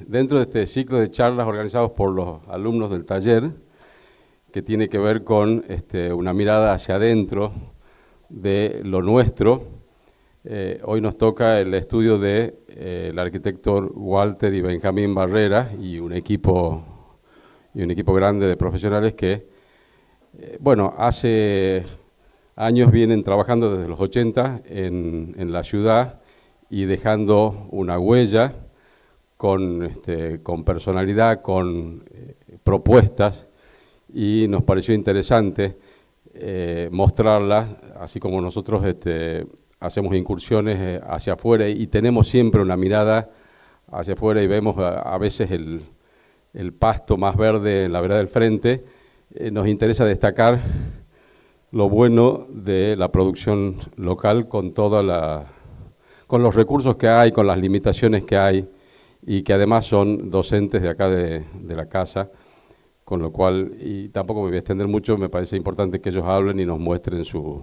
Dentro de este ciclo de charlas organizados por los alumnos del taller, que tiene que ver con una mirada hacia adentro de lo nuestro, hoy nos toca el estudio de el arquitecto Walter y Benjamín Barrera y un equipo grande de profesionales que, hace años vienen trabajando desde los 80 en la ciudad y dejando una huella con personalidad, con propuestas, y nos pareció interesante mostrarlas, así como nosotros hacemos incursiones hacia afuera y tenemos siempre una mirada hacia afuera y vemos a veces el pasto más verde en la vereda del frente. Nos interesa destacar lo bueno de la producción local con con los recursos que hay, con las limitaciones que hay, y que además son docentes de acá de la casa, con lo cual, y tampoco me voy a extender mucho, me parece importante que ellos hablen y nos muestren sus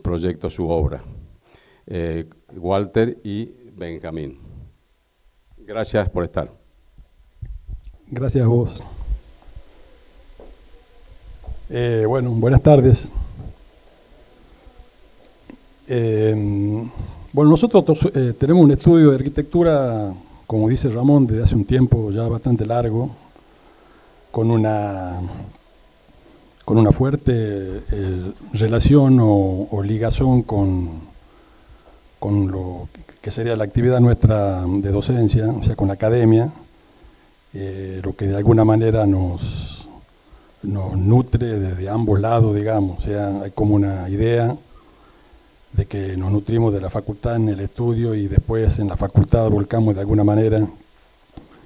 proyectos, su obra. Walter y Benjamín. Gracias por estar. Gracias a vos. Buenas tardes. Nosotros tenemos un estudio de arquitectura, como dice Ramón, desde hace un tiempo ya bastante largo, con una fuerte relación o ligazón con lo que sería la actividad nuestra de docencia, o sea, con la academia, lo que de alguna manera nos nutre desde ambos lados, digamos. O sea, hay como una idea de que nos nutrimos de la facultad en el estudio y después en la facultad volcamos de alguna manera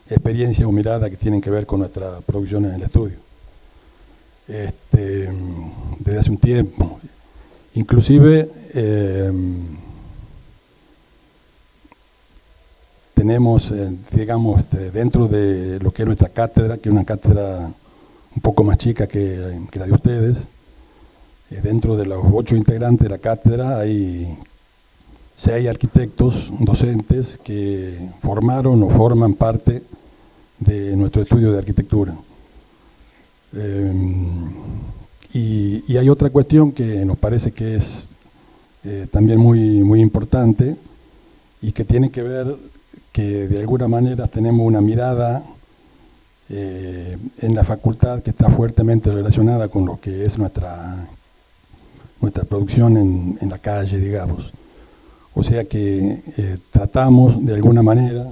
experiencias o miradas que tienen que ver con nuestra producción en el estudio. Desde hace un tiempo. Inclusive tenemos, dentro de lo que es nuestra cátedra, que es una cátedra un poco más chica que la de ustedes, dentro de los 8 integrantes de la cátedra hay 6 arquitectos docentes que formaron o forman parte de nuestro estudio de arquitectura. Y hay otra cuestión que nos parece que es también muy, muy importante y que tiene que ver que de alguna manera tenemos una mirada en la facultad que está fuertemente relacionada con lo que es nuestra producción en la calle, digamos. O sea que tratamos de alguna manera,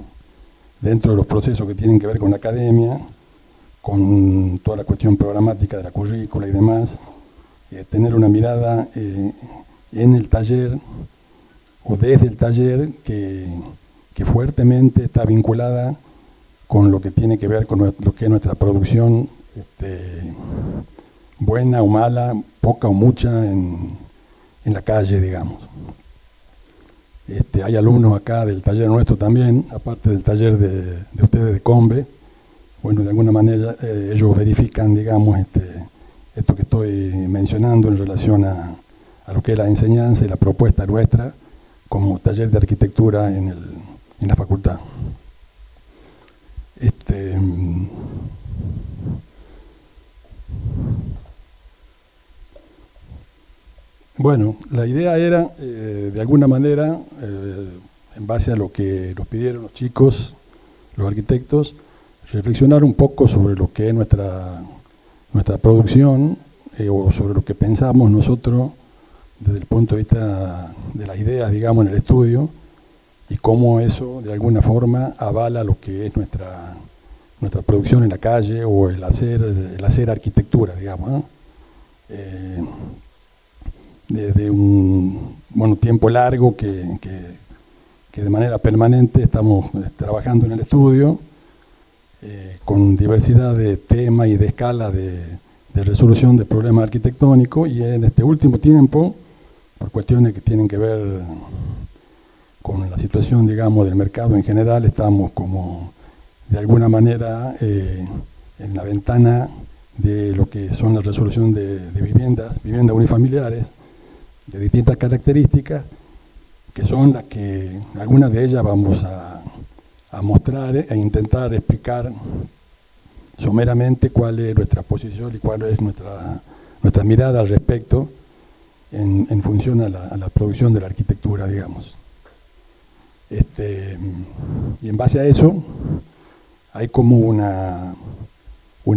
dentro de los procesos que tienen que ver con la academia, con toda la cuestión programática de la currícula y demás, tener una mirada en el taller o desde el taller que fuertemente está vinculada con lo que tiene que ver con lo que es nuestra producción, buena o mala, poca o mucha en la calle, digamos. Hay alumnos acá del taller nuestro también, aparte del taller de ustedes de Combe. Bueno, de alguna manera ellos verifican, digamos, esto que estoy mencionando en relación a lo que es la enseñanza y la propuesta nuestra como taller de arquitectura en la facultad. Bueno, la idea era, de alguna manera, en base a lo que nos pidieron los chicos, los arquitectos, reflexionar un poco sobre lo que es nuestra producción o sobre lo que pensamos nosotros desde el punto de vista de las ideas, digamos, en el estudio, y cómo eso de alguna forma avala lo que es nuestra producción en la calle o el hacer arquitectura, digamos, ¿no? Desde un tiempo largo que de manera permanente estamos trabajando en el estudio, con diversidad de temas y de escala de resolución de problemas arquitectónicos, y en este último tiempo, por cuestiones que tienen que ver con la situación, digamos, del mercado en general, estamos como de alguna manera en la ventana de lo que son la resolución de viviendas unifamiliares de distintas características, que son las que, algunas de ellas vamos a mostrar e intentar explicar someramente cuál es nuestra posición y cuál es nuestra mirada al respecto en función a la producción de la arquitectura, digamos. Y en base a eso hay como una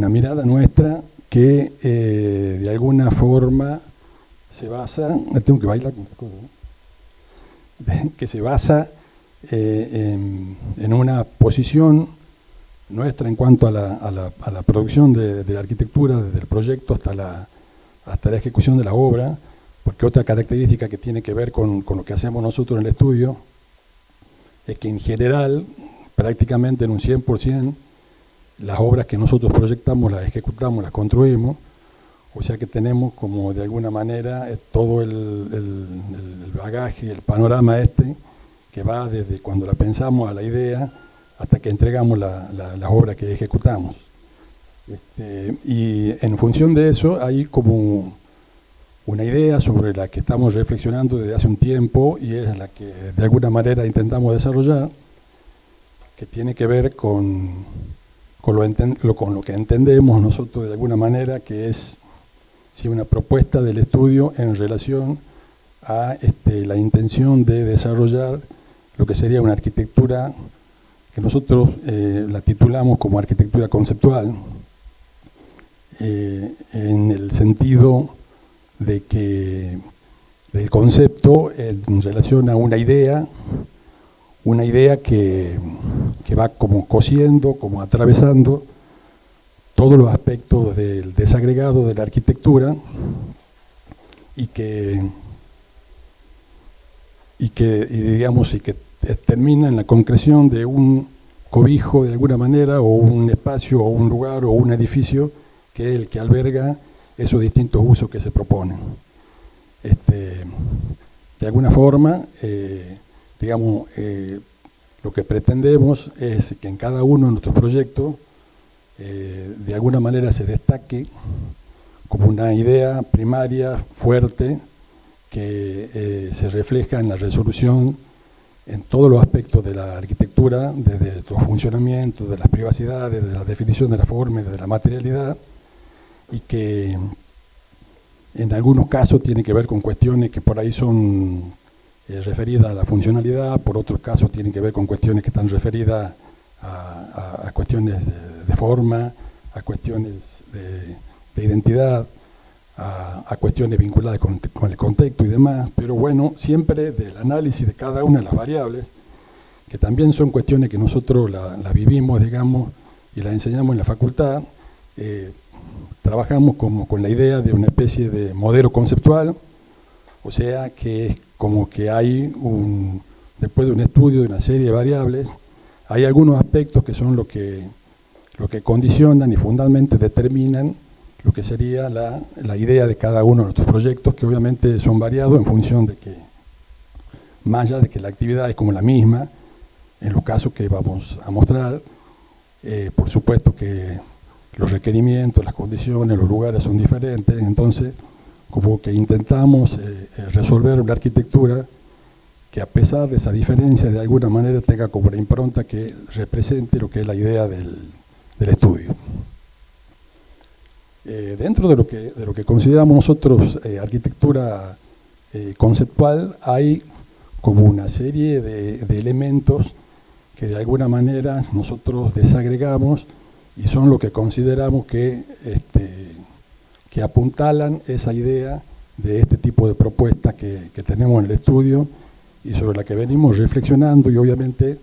mirada nuestra que de alguna forma se basa, tengo que bailar con esta cosa, ¿no? Que se basa en una posición nuestra en cuanto a la producción de la arquitectura, desde el proyecto hasta la ejecución de la obra, porque otra característica que tiene que ver con lo que hacemos nosotros en el estudio es que en general, prácticamente en un 100%, las obras que nosotros proyectamos, las ejecutamos, las construimos, o sea que tenemos como de alguna manera todo el bagaje, el panorama que va desde cuando la pensamos a la idea hasta que entregamos las obras que ejecutamos. Y en función de eso hay como una idea sobre la que estamos reflexionando desde hace un tiempo y es la que de alguna manera intentamos desarrollar, que tiene que ver con lo que entendemos nosotros de alguna manera, que es una propuesta del estudio en relación a la intención de desarrollar lo que sería una arquitectura que nosotros la titulamos como arquitectura conceptual, en el sentido de que del concepto en relación a una idea que va como cosiendo, como atravesando todos los aspectos del desagregado de la arquitectura y que termina en la concreción de un cobijo de alguna manera, o un espacio, o un lugar, o un edificio que es el que alberga esos distintos usos que se proponen. De alguna forma, lo que pretendemos es que en cada uno de nuestros proyectos de alguna manera se destaque como una idea primaria, fuerte, que se refleja en la resolución en todos los aspectos de la arquitectura, desde los funcionamientos, de las privacidades, de la definición de la forma y de la materialidad, y que en algunos casos tiene que ver con cuestiones que por ahí son referidas a la funcionalidad, por otros casos tienen que ver con cuestiones que están referidas a cuestiones de forma, a cuestiones de identidad, a cuestiones vinculadas con el contexto y demás, pero bueno, siempre del análisis de cada una de las variables, que también son cuestiones que nosotros la vivimos, digamos, y las enseñamos en la facultad. Trabajamos como con la idea de una especie de modelo conceptual, o sea que es como que hay después de un estudio de una serie de variables, hay algunos aspectos que son lo que condicionan y fundamentalmente determinan lo que sería la idea de cada uno de nuestros proyectos, que obviamente son variados en función de que, más allá de que la actividad es como la misma, en los casos que vamos a mostrar, por supuesto que los requerimientos, las condiciones, los lugares son diferentes, entonces como que intentamos resolver una arquitectura que a pesar de esa diferencia de alguna manera tenga como una impronta que represente lo que es la idea del estudio. Dentro de lo que consideramos nosotros arquitectura conceptual, hay como una serie de elementos que de alguna manera nosotros desagregamos y son lo que consideramos que apuntalan esa idea de este tipo de propuesta que tenemos en el estudio y sobre la que venimos reflexionando y obviamente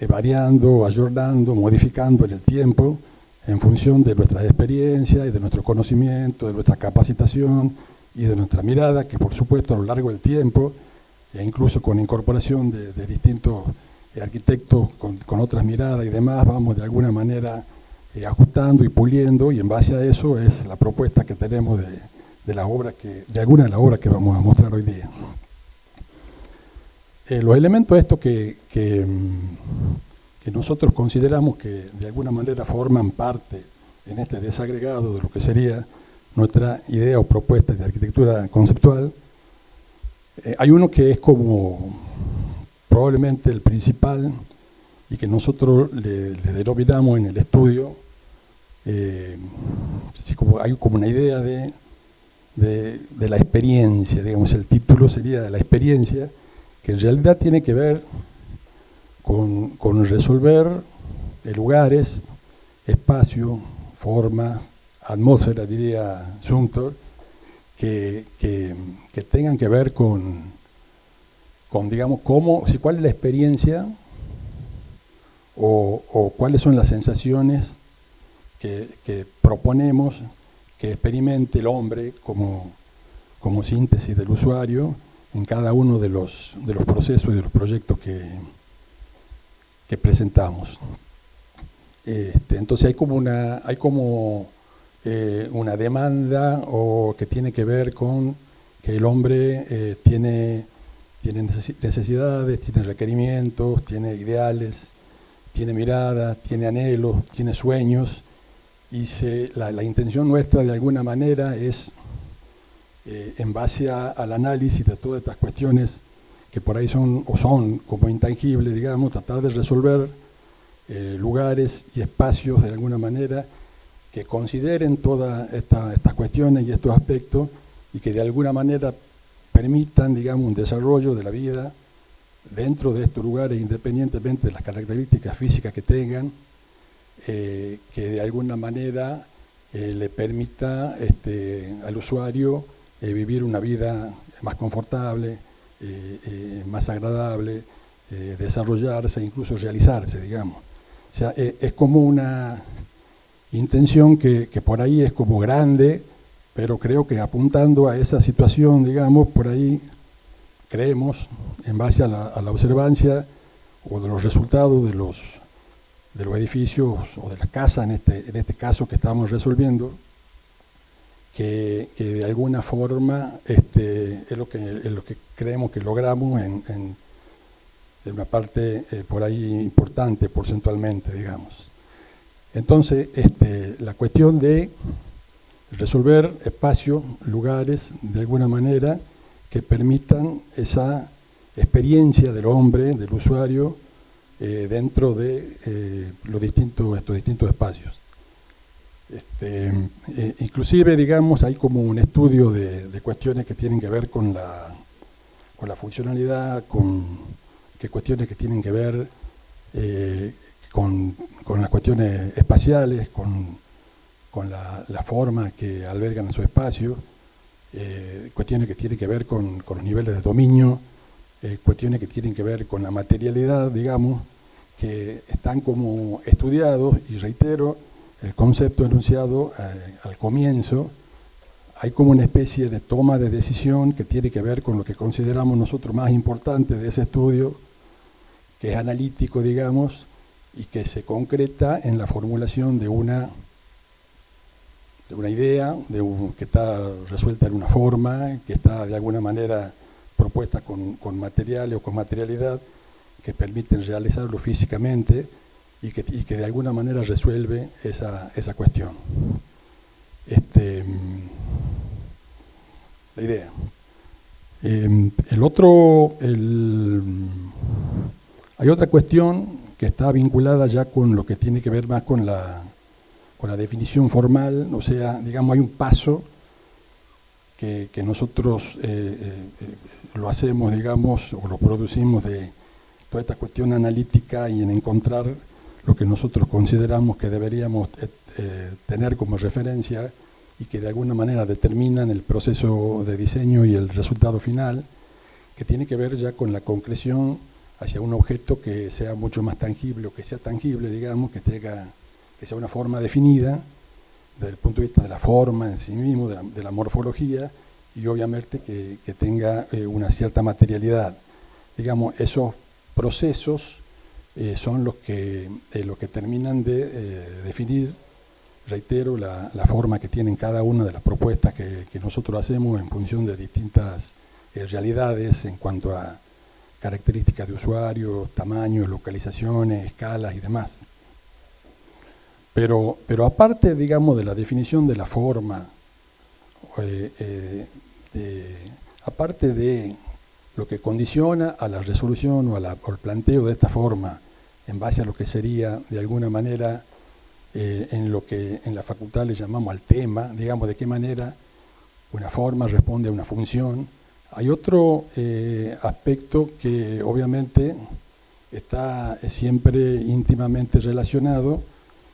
variando, ayornando, modificando en el tiempo en función de nuestras experiencias y de nuestro conocimiento, de nuestra capacitación y de nuestra mirada, que por supuesto a lo largo del tiempo, e incluso con incorporación de distintos arquitectos con otras miradas y demás, vamos de alguna manera ajustando y puliendo, y en base a eso es la propuesta que tenemos de algunas de las obras que vamos a mostrar hoy día. Los elementos estos que nosotros consideramos que de alguna manera forman parte en este desagregado de lo que sería nuestra idea o propuesta de arquitectura conceptual, Hay uno que es como probablemente el principal y que nosotros le denominamos en el estudio, hay como una idea de la experiencia, digamos, el título sería de la experiencia, que en realidad tiene que ver con resolver lugares, espacio, forma, atmósfera, diría Zumthor, que tengan que ver con digamos, cuál es la experiencia o cuáles son las sensaciones que proponemos que experimente el hombre como síntesis del usuario en cada uno de los procesos y de los proyectos que presentamos. Entonces hay como una demanda que tiene que ver con que el hombre tiene necesidades, tiene requerimientos, tiene ideales, tiene miradas, tiene anhelos, tiene sueños, y la intención nuestra de alguna manera es, en base al análisis de todas estas cuestiones que por ahí son como intangibles, digamos, tratar de resolver lugares y espacios de alguna manera que consideren todas estas cuestiones y estos aspectos y que de alguna manera permitan, digamos, un desarrollo de la vida dentro de estos lugares, independientemente de las características físicas que tengan, que de alguna manera le permita al usuario vivir una vida más confortable, más agradable, desarrollarse, incluso realizarse, digamos. O sea, es como una intención que por ahí es como grande, pero creo que apuntando a esa situación, digamos, por ahí creemos, en base a la observancia o de los resultados de los edificios o de las casas, en este caso que estamos resolviendo, que de alguna forma es lo que creemos que logramos en una parte por ahí importante porcentualmente, digamos. Entonces, la cuestión de resolver espacios, lugares, de alguna manera, que permitan esa experiencia del hombre, del usuario, dentro de estos distintos espacios. Inclusive, digamos, hay como un estudio de cuestiones que tienen que ver con la funcionalidad, que cuestiones que tienen que ver con las cuestiones espaciales, con la forma que albergan su espacio, cuestiones que tienen que ver con los niveles de dominio, cuestiones que tienen que ver con la materialidad, digamos, que están como estudiados, y reitero, el concepto enunciado al comienzo, hay como una especie de toma de decisión que tiene que ver con lo que consideramos nosotros más importante de ese estudio, que es analítico, digamos, y que se concreta en la formulación de una idea, que está resuelta en una forma, que está de alguna manera propuesta con materiales o con materialidad que permiten realizarlo físicamente y que de alguna manera resuelve esa cuestión. La idea. Hay otra cuestión que está vinculada ya con lo que tiene que ver más con la definición formal, o sea, digamos, hay un paso que nosotros lo hacemos, digamos, o lo producimos de toda esta cuestión analítica y en encontrar lo que nosotros consideramos que deberíamos tener como referencia y que de alguna manera determinan el proceso de diseño y el resultado final, que tiene que ver ya con la concreción hacia un objeto que sea mucho más tangible, o que sea tangible, digamos, que sea una forma definida desde el punto de vista de la forma en sí mismo, de la morfología, y obviamente que tenga una cierta materialidad. Digamos, esos procesos son los que terminan de definir, reitero, la forma que tienen cada una de las propuestas que nosotros hacemos en función de distintas realidades en cuanto a características de usuario, tamaños, localizaciones, escalas y demás. Pero aparte, digamos, de la definición de la forma, aparte de lo que condiciona a la resolución o al planteo de esta forma, en base a lo que sería, de alguna manera, en lo que en la facultad le llamamos al tema, digamos, de qué manera una forma responde a una función. Hay otro aspecto que obviamente está siempre íntimamente relacionado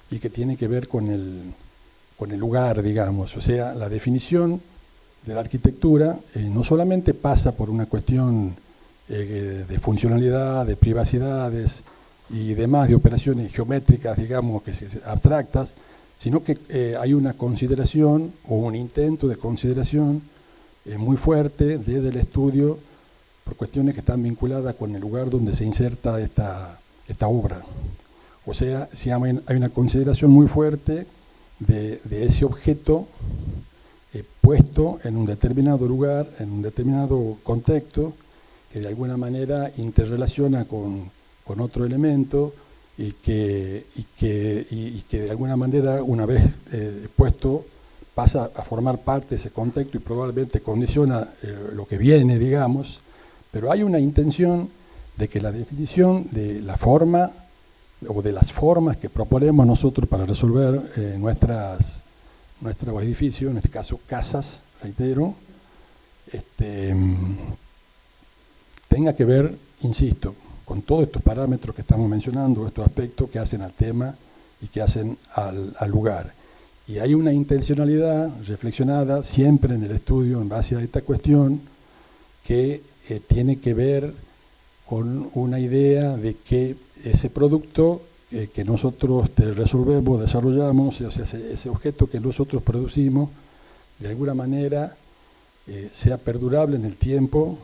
y que tiene que ver con el lugar, digamos. O sea, la definición de la arquitectura no solamente pasa por una cuestión de funcionalidad, de privacidades y demás, de operaciones geométricas, digamos, abstractas, sino que hay una consideración o un intento de consideración muy fuerte desde el estudio por cuestiones que están vinculadas con el lugar donde se inserta esta obra. O sea, hay una consideración muy fuerte de ese objeto puesto en un determinado lugar, en un determinado contexto, que de alguna manera interrelaciona con otro elemento y que de alguna manera, una vez puesto, pasa a formar parte de ese contexto y probablemente condiciona lo que viene, digamos, pero hay una intención de que la definición de la forma o de las formas que proponemos nosotros para resolver nuestros edificios, en este caso casas, reitero, tenga que ver, insisto, con todos estos parámetros que estamos mencionando, estos aspectos que hacen al tema y que hacen al lugar. Y hay una intencionalidad reflexionada siempre en el estudio en base a esta cuestión que tiene que ver con una idea de que ese producto que nosotros resolvemos, desarrollamos, o sea, ese objeto que nosotros producimos, de alguna manera sea perdurable en el tiempo,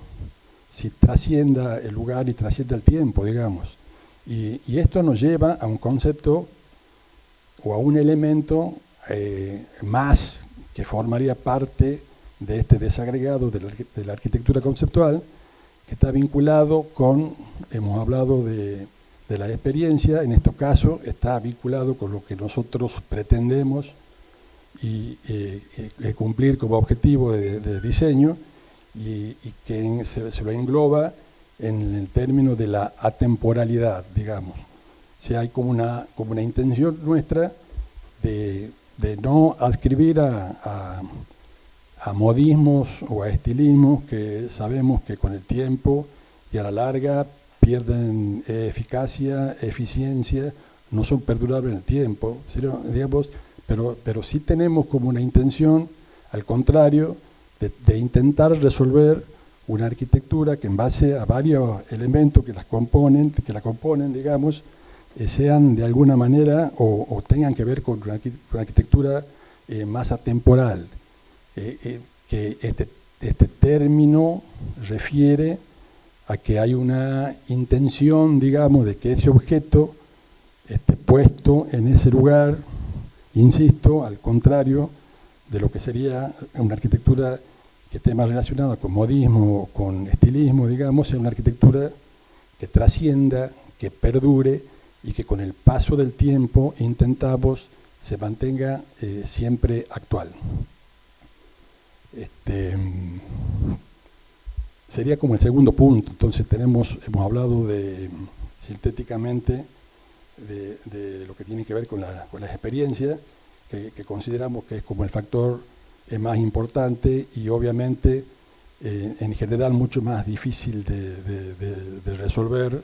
si trascienda el lugar y trascienda el tiempo, digamos. Y esto nos lleva a un concepto o a un elemento más que formaría parte de este desagregado de la arquitectura conceptual, que está vinculado con, hemos hablado de la experiencia, en este caso está vinculado con lo que nosotros pretendemos y cumplir como objetivo de diseño, y que se lo engloba en el término de la atemporalidad, digamos. O sea, hay como una intención nuestra de no adscribir a modismos o a estilismos que sabemos que con el tiempo y a la larga pierden eficacia, eficiencia, no son perdurables en el tiempo, digamos, pero sí tenemos como una intención, al contrario, de intentar resolver una arquitectura que en base a varios elementos que la componen, digamos, sean de alguna manera o tengan que ver con una arquitectura más atemporal. Que este término refiere a que hay una intención, digamos, de que ese objeto esté puesto en ese lugar, insisto, al contrario de lo que sería una arquitectura que esté más relacionada con modismo o con estilismo, digamos, sea una arquitectura que trascienda, que perdure y que con el paso del tiempo intentamos se mantenga siempre actual. Sería como el segundo punto. Entonces hemos hablado sintéticamente de lo que tiene que ver con las experiencias, que consideramos que es como el factor más importante y obviamente en general mucho más difícil de resolver,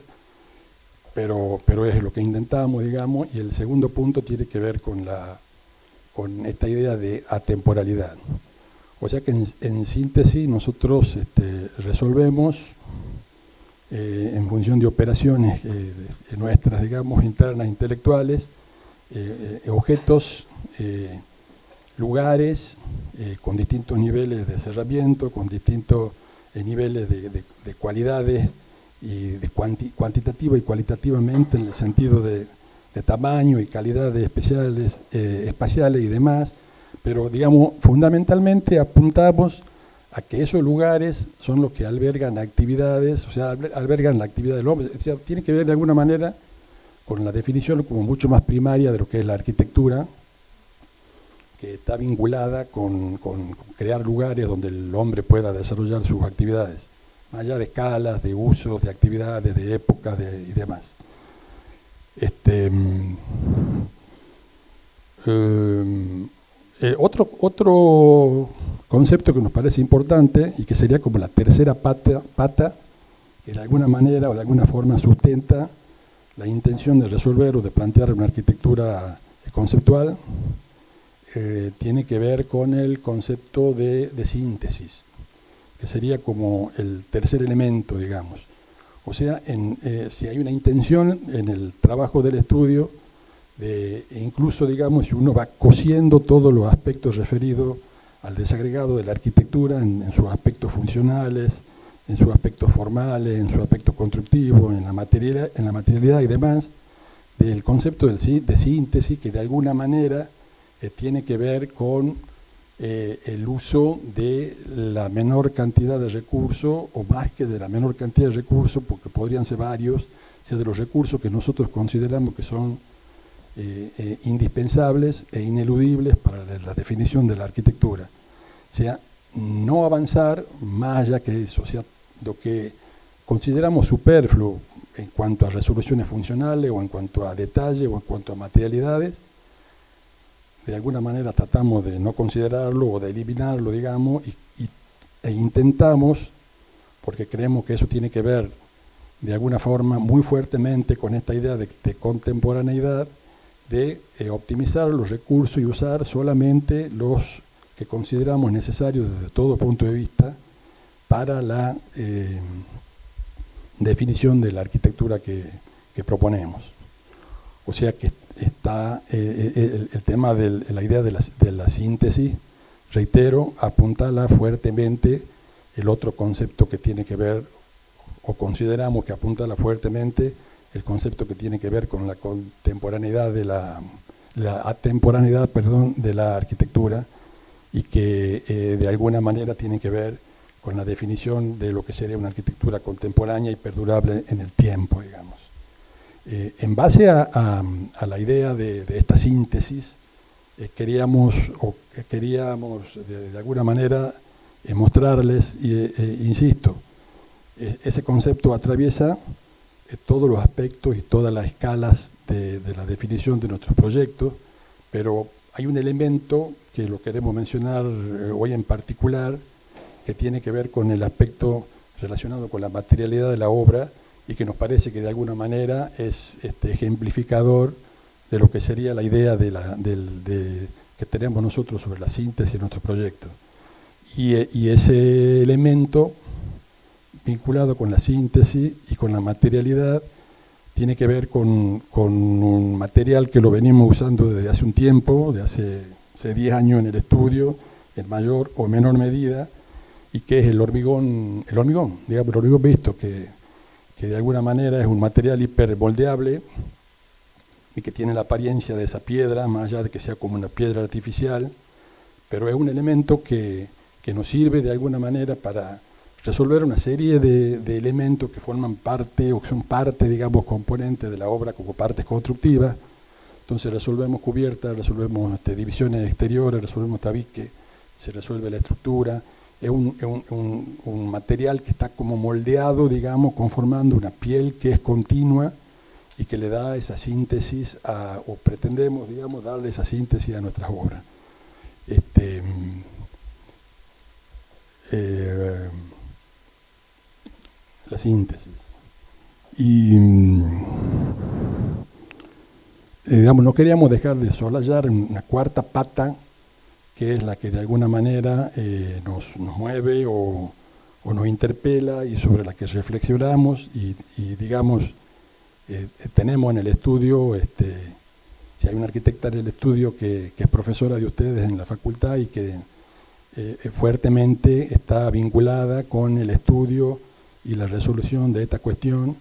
pero es lo que intentamos, digamos. Y el segundo punto tiene que ver con esta idea de atemporalidad. O sea que en síntesis nosotros resolvemos en función de operaciones nuestras, digamos, internas, intelectuales, objetos, lugares con distintos niveles de cerramiento, con distintos niveles de cualidades y de cuantitativa y cualitativamente en el sentido de tamaño y calidades especiales, espaciales y demás, pero digamos fundamentalmente apuntamos a que esos lugares son los que albergan actividades, o sea, albergan la actividad del hombre. O sea, tiene que ver de alguna manera con la definición como mucho más primaria de lo que es la arquitectura, que está vinculada con crear lugares donde el hombre pueda desarrollar sus actividades más allá de escalas, de usos, de actividades, de épocas y demás. Otro concepto que nos parece importante y que sería como la tercera pata que de alguna manera o de alguna forma sustenta la intención de resolver o de plantear una arquitectura conceptual, tiene que ver con el concepto de síntesis, que sería como el tercer elemento, digamos. O sea, si hay una intención en el trabajo del estudio, incluso, digamos, si uno va cosiendo todos los aspectos referidos al desagregado de la arquitectura en sus aspectos funcionales, en sus aspectos formales, en sus aspectos constructivos, en la materialidad y demás, del concepto de síntesis que de alguna manera tiene que ver con el uso de la menor cantidad de recursos, o más que de la menor cantidad de recursos, porque podrían ser varios, sea de los recursos que nosotros consideramos que son indispensables e ineludibles para la definición de la arquitectura. O sea, no avanzar más allá que eso, o sea, lo que consideramos superfluo en cuanto a resoluciones funcionales o en cuanto a detalle o en cuanto a materialidades, de alguna manera tratamos de no considerarlo o de eliminarlo, digamos, e intentamos, porque creemos que eso tiene que ver de alguna forma muy fuertemente con esta idea de contemporaneidad, de optimizar los recursos y usar solamente los que consideramos necesarios desde todo punto de vista para la definición de la arquitectura que proponemos. O sea que está el tema de la idea de la síntesis, reitero, apuntala fuertemente el otro concepto que tiene que ver, o consideramos que apuntala fuertemente el concepto que tiene que ver con la contemporaneidad la atemporaneidad, perdón, de la arquitectura, y que de alguna manera tiene que ver con la definición de lo que sería una arquitectura contemporánea y perdurable en el tiempo, digamos. En base a la idea de esta síntesis, queríamos de alguna manera mostrarles, insisto, ese concepto atraviesa todos los aspectos y todas las escalas de la definición de nuestros proyectos, pero hay un elemento que lo queremos mencionar hoy en particular, que tiene que ver con el aspecto relacionado con la materialidad de la obra y que nos parece que de alguna manera es ejemplificador de lo que sería la idea que tenemos nosotros sobre la síntesis de nuestros proyectos. Y ese elemento vinculado con la síntesis y con la materialidad tiene que ver con un material que lo venimos usando desde hace un tiempo, de hace 10 años en el estudio, en mayor o menor medida, y que es el hormigón, digamos, el hormigón visto, que de alguna manera es un material hipermoldeable y que tiene la apariencia de esa piedra, más allá de que sea como una piedra artificial, pero es un elemento que nos sirve de alguna manera para resolver una serie de elementos que forman parte, o que son parte, digamos, componentes de la obra como partes constructivas. Entonces resolvemos cubiertas, resolvemos divisiones exteriores, resolvemos tabique, se resuelve la estructura. Es un material que está como moldeado, digamos, conformando una piel que es continua y que le da esa síntesis, o pretendemos, digamos, darle esa síntesis a nuestras obras. La síntesis. Y, digamos, no queríamos dejar de soslayar una cuarta pata, que es la que de alguna manera nos mueve o nos interpela y sobre la que reflexionamos y digamos, tenemos en el estudio, si hay una arquitecta en el estudio que es profesora de ustedes en la facultad y que fuertemente está vinculada con el estudio y la resolución de esta cuestión,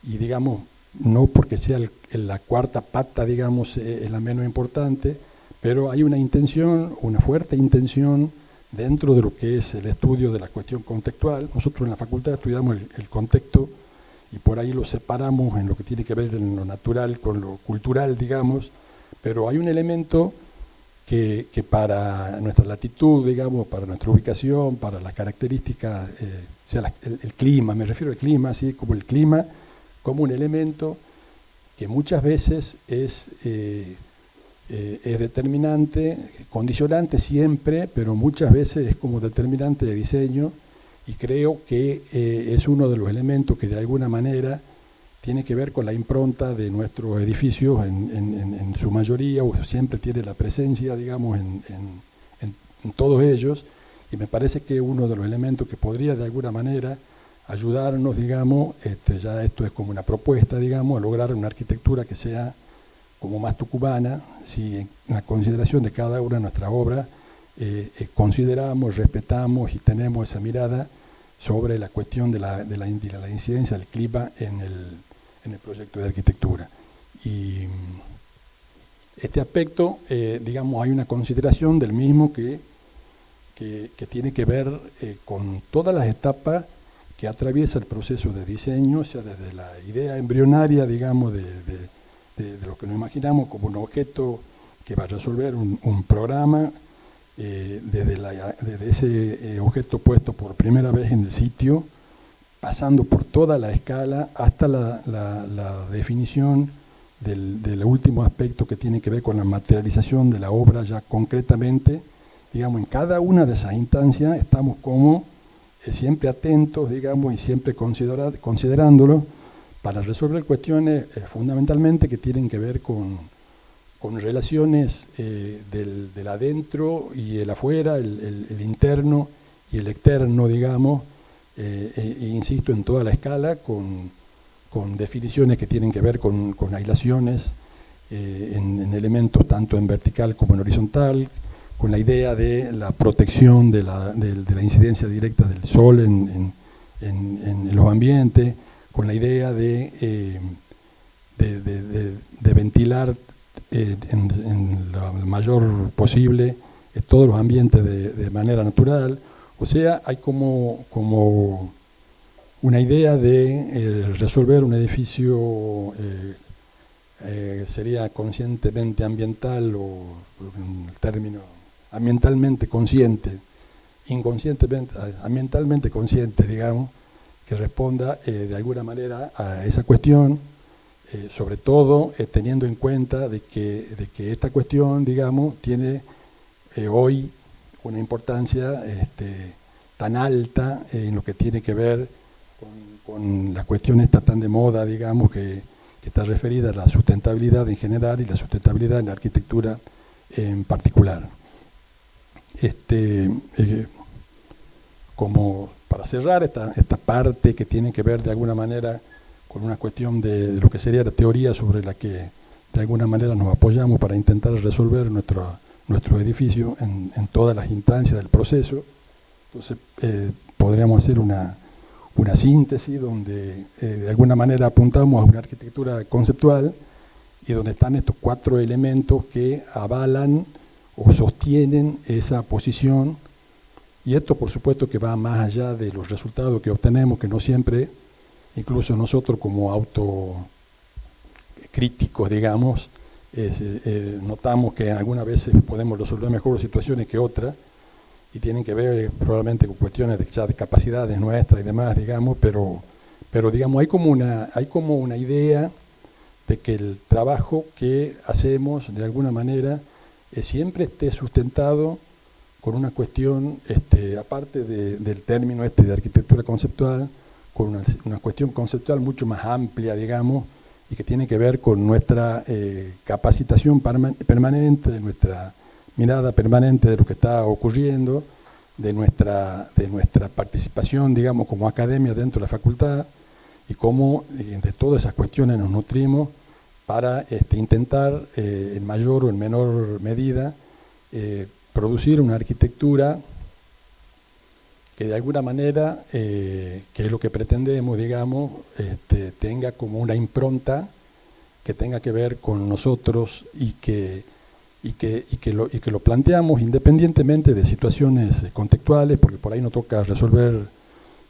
y digamos, no porque sea la cuarta pata, digamos, es la menos importante, pero hay una intención, una fuerte intención dentro de lo que es el estudio de la cuestión contextual. Nosotros en la facultad estudiamos el contexto y por ahí lo separamos en lo que tiene que ver en lo natural con lo cultural, digamos, pero hay un elemento que para nuestra latitud, digamos, para nuestra ubicación, para las características, o sea, el clima, me refiero al clima, así como el clima, como un elemento que muchas veces es determinante, condicionante siempre, pero muchas veces es como determinante de diseño, y creo que es uno de los elementos que de alguna manera tiene que ver con la impronta de nuestros edificios en su mayoría, o siempre tiene la presencia, digamos, en todos ellos, y me parece que uno de los elementos que podría de alguna manera ayudarnos, digamos, ya esto es como una propuesta, digamos, a lograr una arquitectura que sea como más tucumana, si en la consideración de cada una de nuestras obras consideramos, respetamos y tenemos esa mirada sobre la cuestión de la incidencia del clima en el proyecto de arquitectura. Y este aspecto, digamos, hay una consideración del mismo que tiene que ver con todas las etapas que atraviesa el proceso de diseño, o sea, desde la idea embrionaria, digamos, de lo que nos imaginamos como un objeto que va a resolver un programa, desde ese objeto puesto por primera vez en el sitio, pasando por toda la escala hasta la definición del último aspecto que tiene que ver con la materialización de la obra ya concretamente. Digamos, en cada una de esas instancias estamos como siempre atentos, digamos, y siempre considerándolo para resolver cuestiones fundamentalmente que tienen que ver con relaciones del adentro y el afuera, el interno y el externo, digamos, insisto, en toda la escala, con definiciones que tienen que ver con aislaciones en elementos tanto en vertical como en horizontal, con la idea de la protección de la incidencia directa del sol en los ambientes, con la idea de ventilar en lo mayor posible todos los ambientes de manera natural. O sea, hay como una idea de resolver un edificio, sería conscientemente ambiental, o en el término ambientalmente consciente, inconscientemente, ambientalmente consciente, digamos, que responda de alguna manera a esa cuestión, sobre todo teniendo en cuenta de que esta cuestión, digamos, tiene hoy una importancia tan alta en lo que tiene que ver con la cuestión esta tan de moda, digamos, que está referida a la sustentabilidad en general y la sustentabilidad en la arquitectura en particular. Como para cerrar esta parte que tiene que ver de alguna manera con una cuestión de lo que sería la teoría sobre la que de alguna manera nos apoyamos para intentar resolver nuestro edificio en todas las instancias del proceso. Entonces podríamos hacer una síntesis donde de alguna manera apuntamos a una arquitectura conceptual y donde están estos 4 elementos que avalan o sostienen esa posición, y esto por supuesto que va más allá de los resultados que obtenemos, que no siempre, incluso nosotros como autocríticos, digamos, notamos que algunas veces podemos resolver mejor situaciones que otras, y tienen que ver probablemente con cuestiones de capacidades nuestras y demás, digamos, pero digamos, hay como una idea de que el trabajo que hacemos, de alguna manera, siempre esté sustentado con una cuestión, aparte del término de arquitectura conceptual, con una cuestión conceptual mucho más amplia, digamos, y que tiene que ver con nuestra capacitación permanente, de nuestra mirada permanente de lo que está ocurriendo, de nuestra participación, digamos, como academia dentro de la facultad, y cómo de todas esas cuestiones nos nutrimos para intentar, en mayor o en menor medida, producir una arquitectura que de alguna manera, que es lo que pretendemos, digamos, tenga como una impronta que tenga que ver con nosotros y que lo planteamos independientemente de situaciones contextuales, porque por ahí nos toca resolver,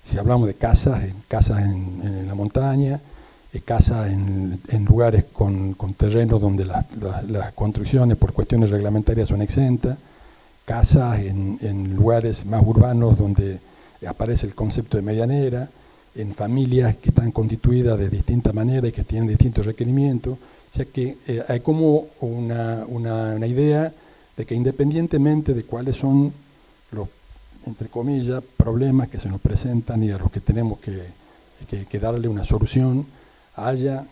si hablamos de casas en la montaña, casas en lugares con terrenos donde las construcciones por cuestiones reglamentarias son exentas, casas en lugares más urbanos donde aparece el concepto de medianera, en familias que están constituidas de distinta manera y que tienen distintos requerimientos. O sea que hay como una idea de que independientemente de cuáles son los, entre comillas, problemas que se nos presentan y a los que tenemos que darle una solución, haya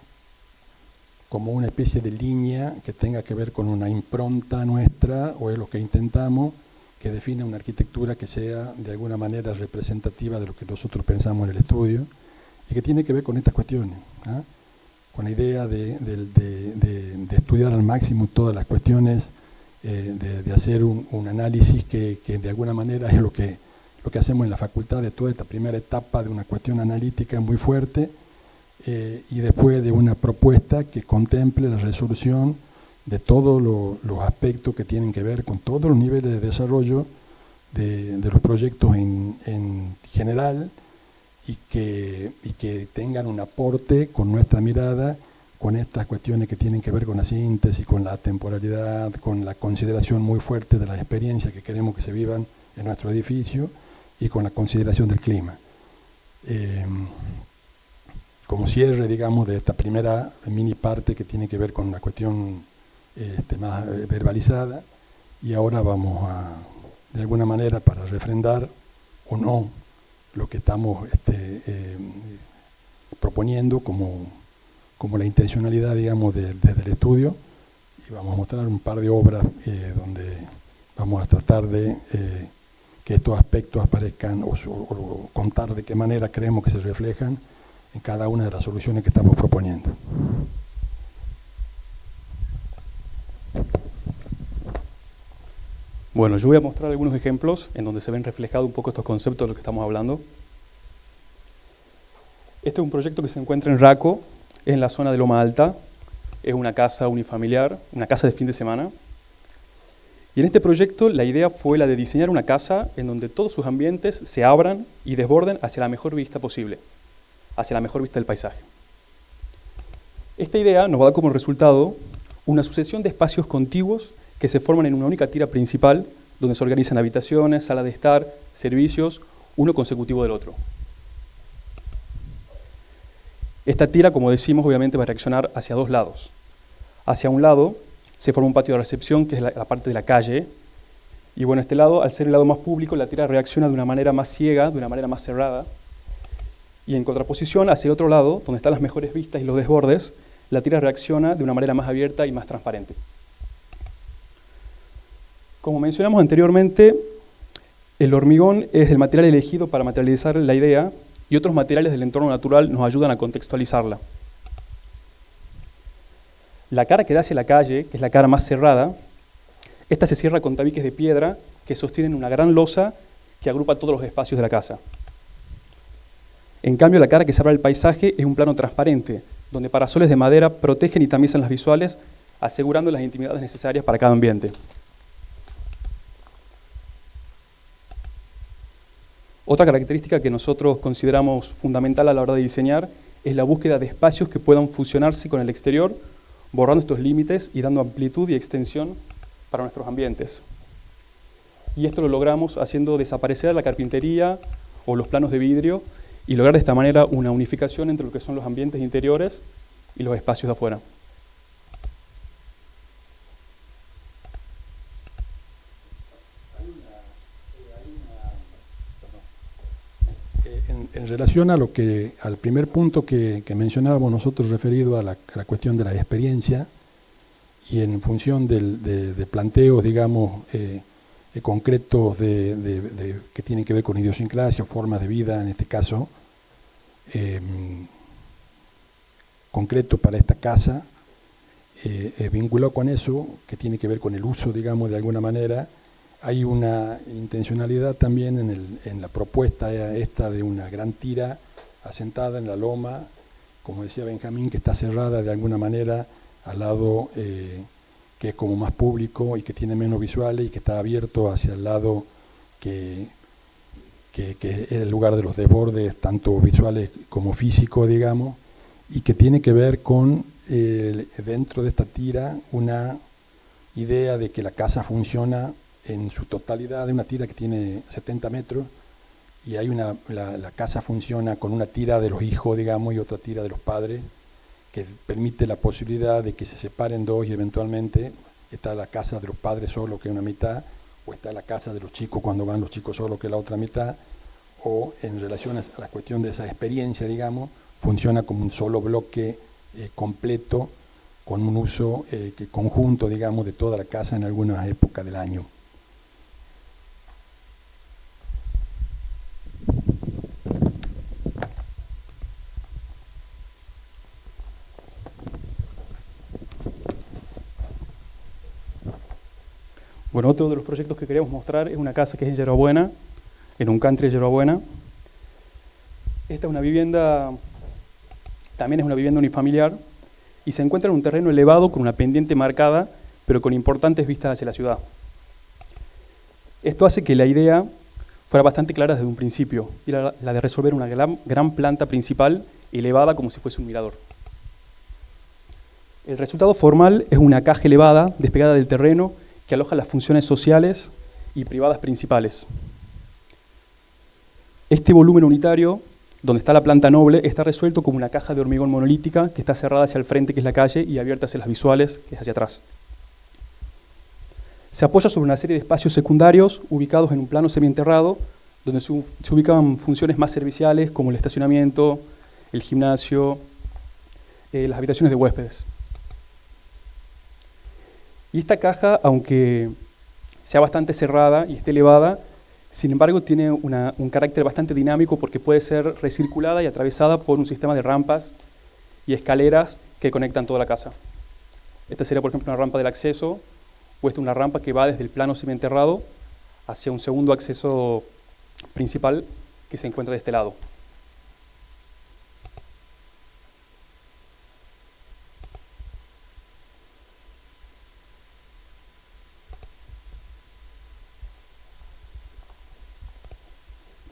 como una especie de línea que tenga que ver con una impronta nuestra, o es lo que intentamos, que defina una arquitectura que sea de alguna manera representativa de lo que nosotros pensamos en el estudio y que tiene que ver con estas cuestiones, ¿ah? Con la idea de estudiar al máximo todas las cuestiones, de hacer un análisis que de alguna manera es lo que hacemos en la facultad, de toda esta primera etapa de una cuestión analítica muy fuerte, y después de una propuesta que contemple la resolución de todos los aspectos que tienen que ver con todos los niveles de desarrollo de los proyectos en general, y que tengan un aporte con nuestra mirada, con estas cuestiones que tienen que ver con la síntesis, con la temporalidad, con la consideración muy fuerte de las experiencias que queremos que se vivan en nuestro edificio y con la consideración del clima. Como cierre, digamos, de esta primera mini parte que tiene que ver con la cuestión más verbalizada, y ahora vamos a, de alguna manera, para refrendar o no lo que estamos proponiendo como la intencionalidad, digamos, desde el estudio, y vamos a mostrar un par de obras donde vamos a tratar de que estos aspectos aparezcan o contar de qué manera creemos que se reflejan en cada una de las soluciones que estamos proponiendo. Bueno, yo voy a mostrar algunos ejemplos en donde se ven reflejados un poco estos conceptos de los que estamos hablando. Este es un proyecto que se encuentra en Raco, en la zona de Loma Alta. Es una casa unifamiliar, una casa de fin de semana. Y en este proyecto la idea fue la de diseñar una casa en donde todos sus ambientes se abran y desborden hacia la mejor vista posible, hacia la mejor vista del paisaje. Esta idea nos va a dar como resultado una sucesión de espacios contiguos que se forman en una única tira principal, donde se organizan habitaciones, salas de estar, servicios, uno consecutivo del otro. Esta tira, como decimos, obviamente va a reaccionar hacia dos lados. Hacia un lado se forma un patio de recepción, que es la parte de la calle, y bueno, este lado, al ser el lado más público, la tira reacciona de una manera más ciega, de una manera más cerrada, y en contraposición, hacia el otro lado, donde están las mejores vistas y los desbordes, la tira reacciona de una manera más abierta y más transparente. Como mencionamos anteriormente, el hormigón es el material elegido para materializar la idea, y otros materiales del entorno natural nos ayudan a contextualizarla. La cara que da hacia la calle, que es la cara más cerrada, esta se cierra con tabiques de piedra que sostienen una gran losa que agrupa todos los espacios de la casa. En cambio, la cara que se abre al paisaje es un plano transparente, donde parasoles de madera protegen y tamizan las visuales, asegurando las intimidades necesarias para cada ambiente. Otra característica que nosotros consideramos fundamental a la hora de diseñar es la búsqueda de espacios que puedan fusionarse con el exterior, borrando estos límites y dando amplitud y extensión para nuestros ambientes. Y esto lo logramos haciendo desaparecer la carpintería o los planos de vidrio y lograr de esta manera una unificación entre lo que son los ambientes interiores y los espacios de afuera. En relación a al primer punto que mencionábamos nosotros referido a la cuestión de la experiencia, y en función de planteos, digamos, concretos que tienen que ver con idiosincrasia, formas de vida, en este caso, concreto para esta casa, vinculado con eso, que tiene que ver con el uso, digamos, de alguna manera. Hay una intencionalidad también en la propuesta esta de una gran tira asentada en la loma, como decía Benjamín, que está cerrada de alguna manera al lado que es como más público y que tiene menos visuales y que está abierto hacia el lado que es el lugar de los desbordes, tanto visuales como físicos, digamos, y que tiene que ver con, dentro de esta tira, una idea de que la casa funciona en su totalidad, de una tira que tiene 70 metros, y hay la casa funciona con una tira de los hijos, digamos, y otra tira de los padres, que permite la posibilidad de que se separen dos y eventualmente está la casa de los padres solo, que es una mitad, o está la casa de los chicos cuando van los chicos solo, que es la otra mitad, o en relación a la cuestión de esa experiencia, digamos, funciona como un solo bloque completo, con un uso conjunto, digamos, de toda la casa en algunas épocas del año. Bueno, otro de los proyectos que queremos mostrar es una casa que es en Yerba Buena, en un country de Yerba Buena. Esta es una vivienda, también es una vivienda unifamiliar, y se encuentra en un terreno elevado con una pendiente marcada, pero con importantes vistas hacia la ciudad. Esto hace que la idea fuera bastante clara desde un principio, y la de resolver una gran planta principal elevada como si fuese un mirador. El resultado formal es una caja elevada, despegada del terreno, que aloja las funciones sociales y privadas principales. Este volumen unitario, donde está la planta noble, está resuelto como una caja de hormigón monolítica que está cerrada hacia el frente, que es la calle, y abierta hacia las visuales, que es hacia atrás. Se apoya sobre una serie de espacios secundarios ubicados en un plano semienterrado, donde se ubican funciones más serviciales como el estacionamiento, el gimnasio, las habitaciones de huéspedes. Y esta caja, aunque sea bastante cerrada y esté elevada, sin embargo tiene un carácter bastante dinámico porque puede ser recirculada y atravesada por un sistema de rampas y escaleras que conectan toda la casa. Esta sería, por ejemplo, una rampa del acceso, o esta una rampa que va desde el plano semienterrado hacia un segundo acceso principal que se encuentra de este lado.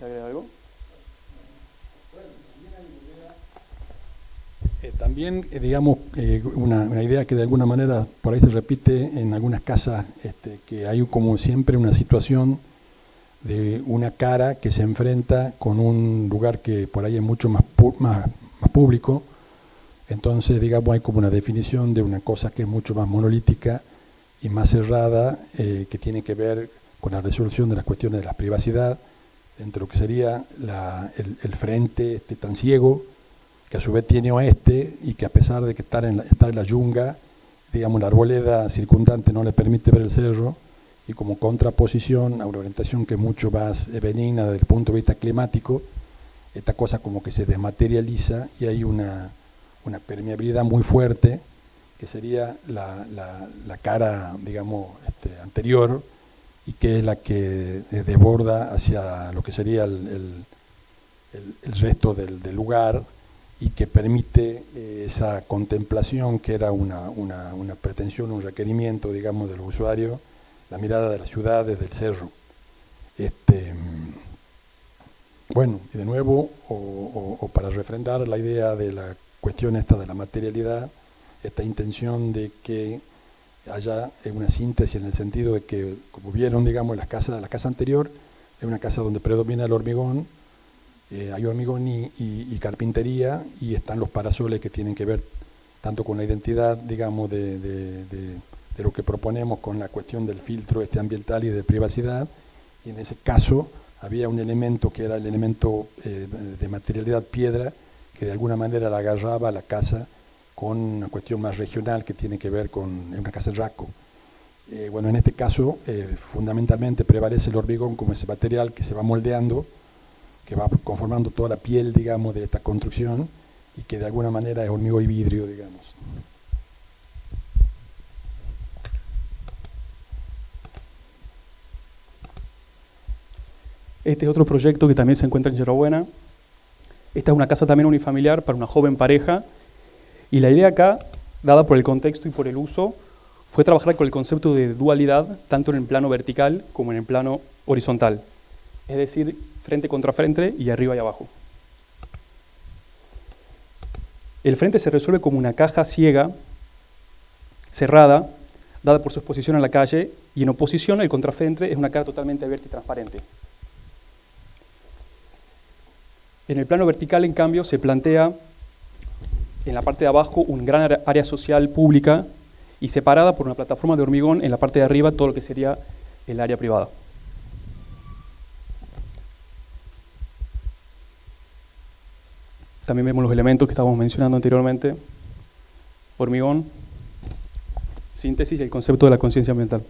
¿Agrega algo? También, digamos, una idea que de alguna manera por ahí se repite en algunas casas, que hay como siempre una situación de una cara que se enfrenta con un lugar que por ahí es mucho más público. Entonces, digamos, hay como una definición de una cosa que es mucho más monolítica y más cerrada, que tiene que ver con la resolución de las cuestiones de la privacidad, dentro de lo que sería el frente tan ciego, que a su vez tiene oeste y que a pesar de que estar en la yunga, digamos, la arboleda circundante no le permite ver el cerro, y como contraposición a una orientación que es mucho más benigna desde el punto de vista climático, esta cosa como que se desmaterializa y hay una permeabilidad muy fuerte, que sería la cara, digamos, anterior, y que es la que desborda hacia lo que sería el resto del lugar, y que permite esa contemplación que era una pretensión, un requerimiento, digamos, del usuario, la mirada de la ciudad desde el cerro. Bueno, y de nuevo, o para refrendar la idea de la cuestión esta de la materialidad, esta intención de que haya una síntesis en el sentido de que, como vieron, digamos, la casa anterior es una casa donde predomina el hormigón, hay hormigón y carpintería, y están los parasoles que tienen que ver tanto con la identidad, digamos, de lo que proponemos con la cuestión del filtro ambiental y de privacidad, y en ese caso había un elemento que era el elemento de materialidad piedra, que de alguna manera la agarraba a la casa con una cuestión más regional que tiene que ver con una casa de raco. Bueno, en este caso fundamentalmente prevalece el hormigón como ese material que se va moldeando, que va conformando toda la piel, digamos, de esta construcción, y que de alguna manera es hormigón y vidrio, digamos. Este es otro proyecto que también se encuentra en Yerba Buena. Esta es una casa también unifamiliar para una joven pareja, y la idea acá, dada por el contexto y por el uso, fue trabajar con el concepto de dualidad, tanto en el plano vertical como en el plano horizontal, es decir, frente contra frente y arriba y abajo. El frente se resuelve como una caja ciega, cerrada, dada por su exposición a la calle, y en oposición el contrafrente es una cara totalmente abierta y transparente. En el plano vertical, en cambio, se plantea en la parte de abajo un gran área social pública y separada por una plataforma de hormigón en la parte de arriba todo lo que sería el área privada. También vemos los elementos que estábamos mencionando anteriormente. Hormigón, síntesis y el concepto de la conciencia ambiental.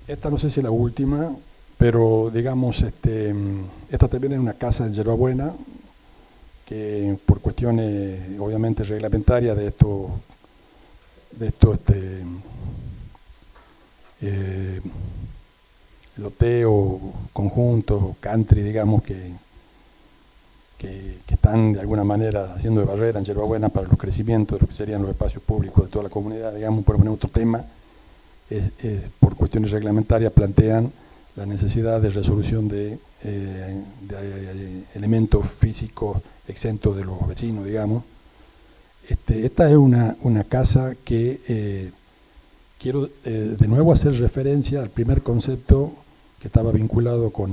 Esta no sé si es la última, pero digamos, esta también es una casa en Yerbabuena, que por cuestiones obviamente reglamentarias de esto loteo, conjuntos, country, digamos, que están de alguna manera haciendo de barrera en Yerbabuena para los crecimientos de lo que serían los espacios públicos de toda la comunidad, digamos, por poner otro tema, por cuestiones reglamentarias plantean la necesidad de resolución de elementos físicos exentos de los vecinos, digamos. Esta es una casa que quiero de nuevo hacer referencia al primer concepto que estaba vinculado con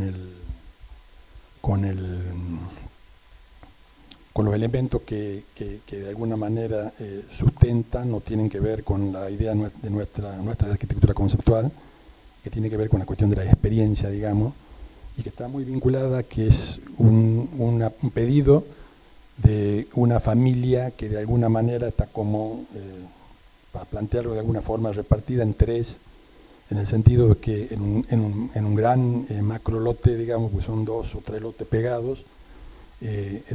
los elementos que de alguna manera sustentan o tienen que ver con la idea de nuestra arquitectura conceptual, que tiene que ver con la cuestión de la experiencia, digamos, y que está muy vinculada, que es un pedido de una familia que de alguna manera está como, para plantearlo de alguna forma, repartida en tres, en el sentido de que en un gran macro lote, digamos, que son 2 o 3 lotes pegados,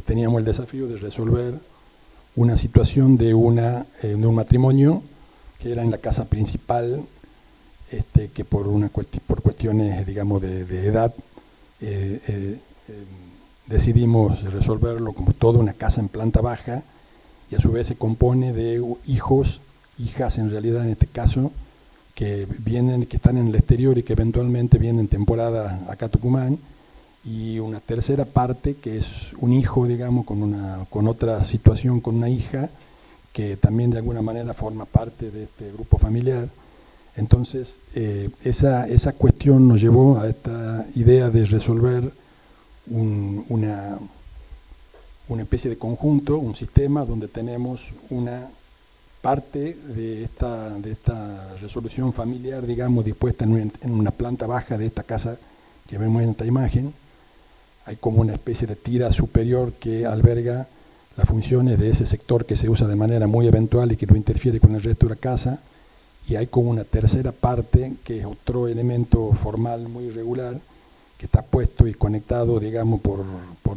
teníamos el desafío de resolver una situación de un matrimonio que era en la casa principal, que por cuestiones, digamos, de edad, decidimos resolverlo como toda una casa en planta baja, y a su vez se compone de hijos, hijas en realidad en este caso, que están en el exterior y que eventualmente vienen temporada acá a Tucumán, y una tercera parte que es un hijo, digamos, con otra situación, con una hija, que también de alguna manera forma parte de este grupo familiar. Entonces, esa cuestión nos llevó a esta idea de resolver una especie de conjunto, un sistema donde tenemos una parte de esta resolución familiar, digamos, dispuesta en una planta baja de esta casa que vemos en esta imagen. Hay como una especie de tira superior que alberga las funciones de ese sector que se usa de manera muy eventual y que no interfiere con el resto de la casa, y hay como una tercera parte que es otro elemento formal muy irregular que está puesto y conectado, digamos, por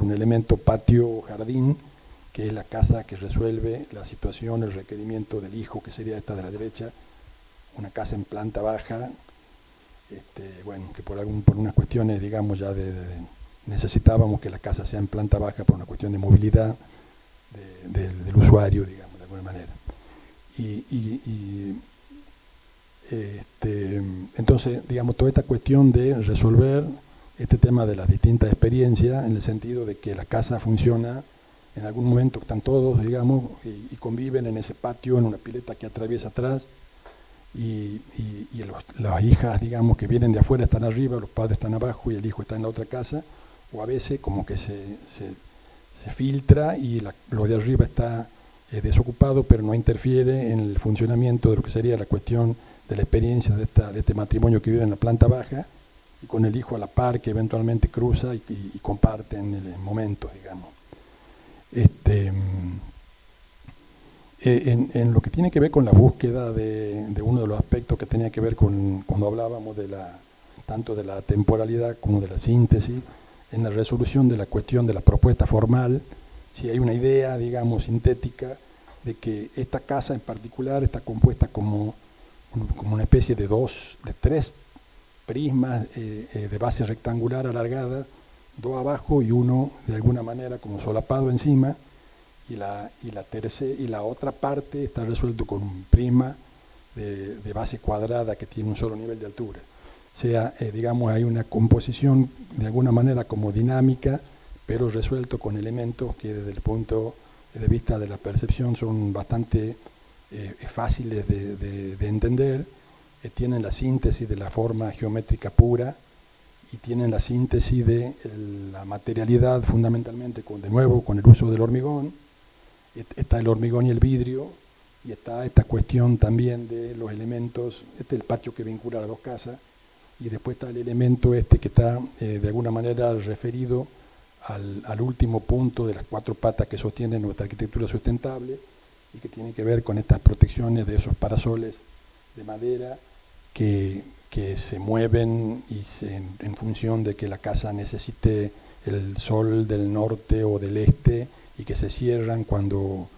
un elemento patio-jardín, que es la casa que resuelve la situación, el requerimiento del hijo, que sería esta de la derecha, una casa en planta baja, bueno, que por unas cuestiones, digamos, ya necesitábamos que la casa sea en planta baja por una cuestión de movilidad del usuario, digamos, de alguna manera. Entonces, digamos, toda esta cuestión de resolver este tema de las distintas experiencias, en el sentido de que la casa funciona, en algún momento están todos, digamos, y conviven en ese patio, en una pileta que atraviesa atrás, y las hijas, digamos, que vienen de afuera están arriba, los padres están abajo y el hijo está en la otra casa, o a veces como que se filtra y lo de arriba está desocupado, pero no interfiere en el funcionamiento de lo que sería la cuestión de la experiencia de este matrimonio que vive en la planta baja, y con el hijo a la par que eventualmente cruza y comparten el momento, digamos. En lo que tiene que ver con la búsqueda de uno de los aspectos que tenía que ver con cuando hablábamos tanto de la temporalidad como de la síntesis, en la resolución de la cuestión de la propuesta formal, si hay una idea, digamos, sintética, de que esta casa en particular está compuesta como una especie de 3 prismas de base rectangular alargada, dos abajo y uno de alguna manera como solapado encima, y la otra parte está resuelto con un prisma de base cuadrada que tiene un solo nivel de altura. O sea, digamos, hay una composición de alguna manera como dinámica, pero resuelto con elementos que desde el punto de vista de la percepción son bastante fáciles de entender, tienen la síntesis de la forma geométrica pura y tienen la síntesis de la materialidad fundamentalmente, de nuevo, con el uso del hormigón. Está el hormigón y el vidrio, y está esta cuestión también de los elementos, este es el patio que vincula las dos casas, y después está el elemento que está de alguna manera referido al último punto de las cuatro patas que sostienen nuestra arquitectura sustentable, y que tiene que ver con estas protecciones de esos parasoles de madera que se mueven en función de que la casa necesite el sol del norte o del este, y que se cierran cuando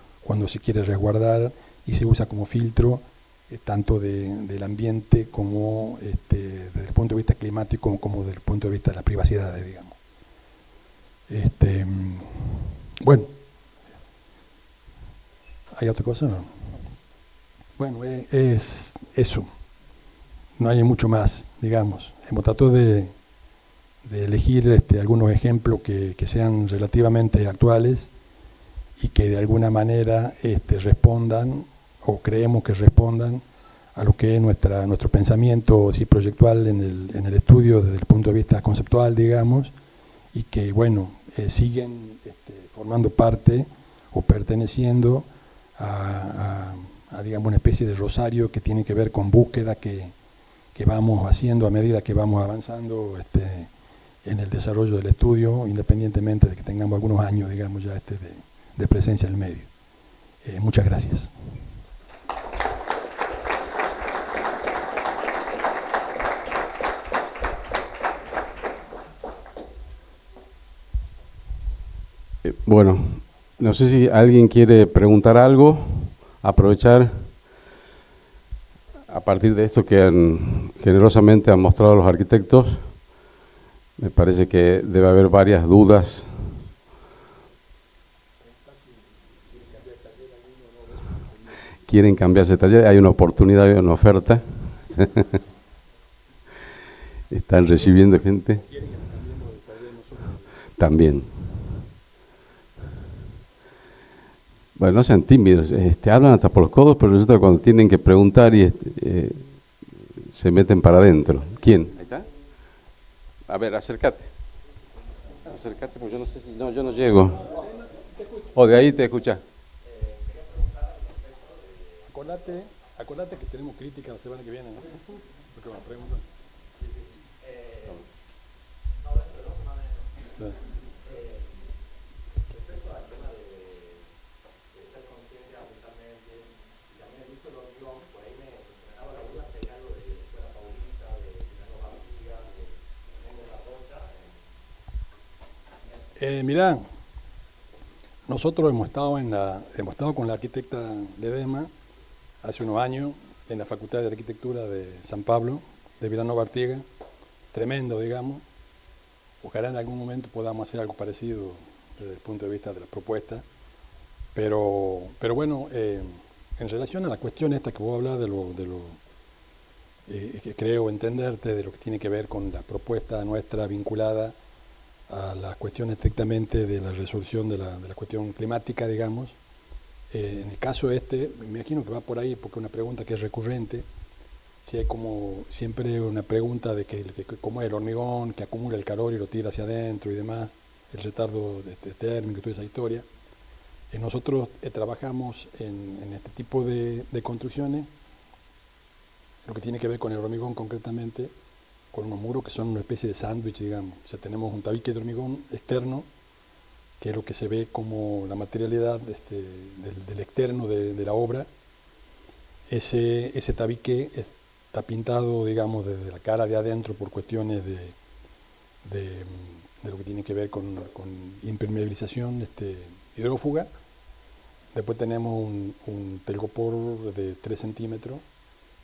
se quiere resguardar, y se usa como filtro tanto del ambiente como desde el punto de vista climático como desde el punto de vista de la privacidad, digamos. Bueno, ¿hay otra cosa? No. Bueno, es eso. No hay mucho más, digamos. Hemos tratado de elegir algunos ejemplos que sean relativamente actuales y que de alguna manera respondan, o creemos que respondan, a lo que es nuestro pensamiento proyectual en el estudio desde el punto de vista conceptual, digamos, y que, bueno, siguen formando parte o perteneciendo a, digamos, una especie de rosario que tiene que ver con búsqueda que vamos haciendo a medida que vamos avanzando en el desarrollo del estudio, independientemente de que tengamos algunos años, digamos, ya de presencia en el medio. Muchas gracias. Bueno, no sé si alguien quiere preguntar algo, aprovechar a partir de esto que generosamente han mostrado los arquitectos. Me parece que debe haber varias dudas. Quieren cambiarse de taller, hay una oportunidad, hay una oferta. Están recibiendo gente. También. Bueno, no sean tímidos, hablan hasta por los codos, pero resulta que cuando tienen que preguntar y se meten para adentro. ¿Quién? Ahí está. A ver, acércate. Acércate, porque yo no sé si... No, yo no llego. O de ahí te escuchas. Acordate que tenemos crítica la semana que viene, ¿no? Porque me preguntan. Respecto al tema de ser consciente ambientalmente, y también el uso del hormigón, por ahí me generaba la duda si hay algo de la escuela paulista, de Tirano García, de Tengo la Rocha. Mirá, nosotros hemos estado con la arquitecta Ledesma hace unos años en la Facultad de Arquitectura de San Pablo, de Villanova Artigas, tremendo, digamos. Ojalá en algún momento podamos hacer algo parecido desde el punto de vista de la propuesta, pero bueno, en relación a la cuestión esta que vos hablás que creo entenderte, de lo que tiene que ver con la propuesta nuestra vinculada a las cuestiones estrictamente de la resolución de la cuestión climática, digamos. En el caso me imagino que va por ahí, porque es una pregunta que es recurrente. Si hay como siempre una pregunta de cómo es el hormigón que acumula el calor y lo tira hacia adentro y demás, el retardo térmico y toda esa historia. Nosotros trabajamos en este tipo de construcciones, lo que tiene que ver con el hormigón concretamente, con unos muros que son una especie de sándwich, digamos. O sea, tenemos un tabique de hormigón externo, que es lo que se ve como la materialidad del externo de la obra. Ese tabique está pintado, digamos, desde la cara de adentro por cuestiones de lo que tiene que ver con impermeabilización hidrófuga. Después tenemos un telgopor de 3 centímetros.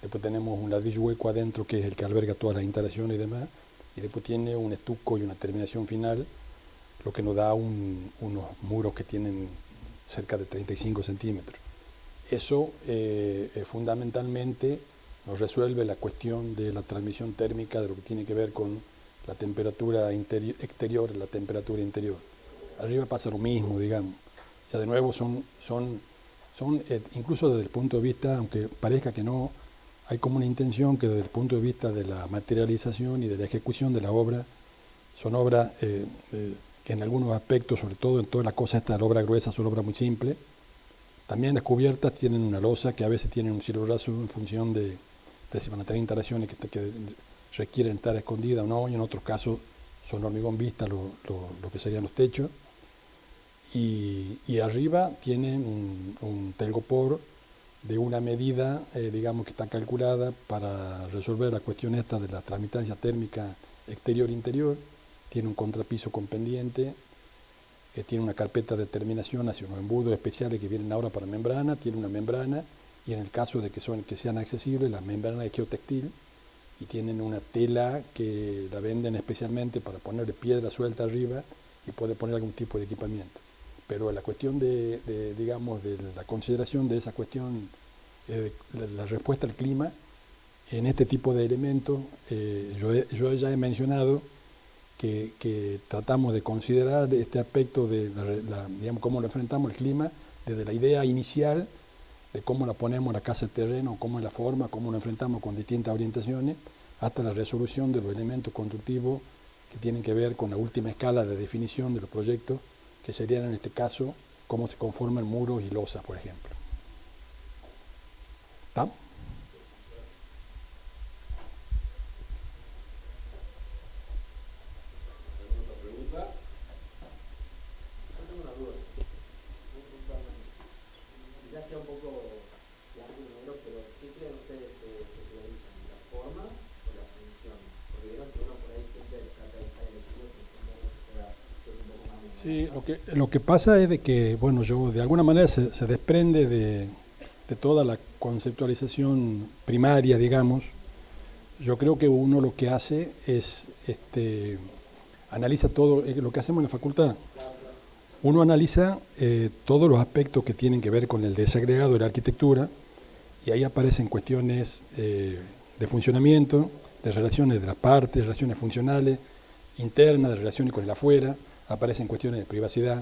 Después tenemos un ladrillo hueco adentro, que es el que alberga todas las instalaciones y demás. Y después tiene un estuco y una terminación final lo que nos da unos muros que tienen cerca de 35 centímetros. Eso fundamentalmente nos resuelve la cuestión de la transmisión térmica de lo que tiene que ver con la temperatura exterior y la temperatura interior. Arriba pasa lo mismo, digamos. O sea, de nuevo incluso desde el punto de vista, aunque parezca que no, hay como una intención que desde el punto de vista de la materialización y de la ejecución de la obra, son obras que en algunos aspectos, sobre todo en toda la cosa esta de la obra gruesa, son obras muy simples. También las cubiertas tienen una losa que a veces tienen un cielo raso en función de si van a tener instalaciones que requieren estar escondidas o no, y en otros casos son hormigón vista lo que serían los techos. Y arriba tienen un telgopor de una medida, digamos, que está calculada para resolver la cuestión esta de la transmitancia térmica exterior-interior. Tiene un contrapiso con pendiente, tiene una carpeta de terminación hacia unos embudos especiales que vienen ahora para membrana, tiene una membrana, y en el caso de que sean accesibles, la membrana es geotextil, y tienen una tela que la venden especialmente para ponerle piedra suelta arriba y poder poner algún tipo de equipamiento. Pero la cuestión digamos, de la consideración de esa cuestión, la respuesta al clima, en este tipo de elementos, yo ya he mencionado que tratamos de considerar este aspecto de digamos, cómo lo enfrentamos el clima, desde la idea inicial de cómo la ponemos la casa de terreno, cómo es la forma, cómo lo enfrentamos con distintas orientaciones, hasta la resolución de los elementos constructivos que tienen que ver con la última escala de definición de los proyectos, que serían en este caso cómo se conforman muros y losas, por ejemplo. ¿Está? Sí, lo que pasa es de que, bueno, yo de alguna manera se desprende de toda la conceptualización primaria, digamos. Yo creo que uno lo que hace es, analiza todo, lo que hacemos en la facultad. Uno analiza todos los aspectos que tienen que ver con el desagregado de la arquitectura, y ahí aparecen cuestiones de funcionamiento, de relaciones de las partes, relaciones funcionales, internas, de relaciones con el afuera. Aparecen cuestiones de privacidad,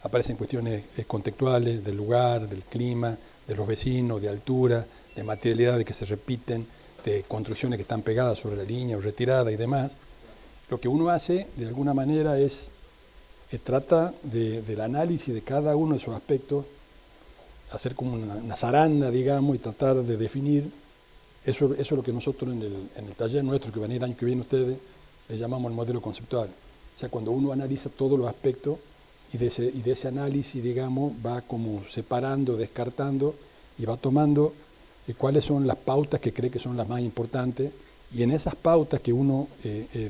aparecen cuestiones contextuales del lugar, del clima, de los vecinos, de altura, de materialidades que se repiten, de construcciones que están pegadas sobre la línea o retiradas y demás. Lo que uno hace, de alguna manera, es trata del análisis de cada uno de esos aspectos, hacer como una zaranda, digamos, y tratar de definir. Eso es lo que nosotros en el taller nuestro, que van a ir el año que viene ustedes, le llamamos el modelo conceptual. O sea, cuando uno analiza todos los aspectos y de ese análisis, digamos, va como separando, descartando y va tomando cuáles son las pautas que cree que son las más importantes, y en esas pautas que uno,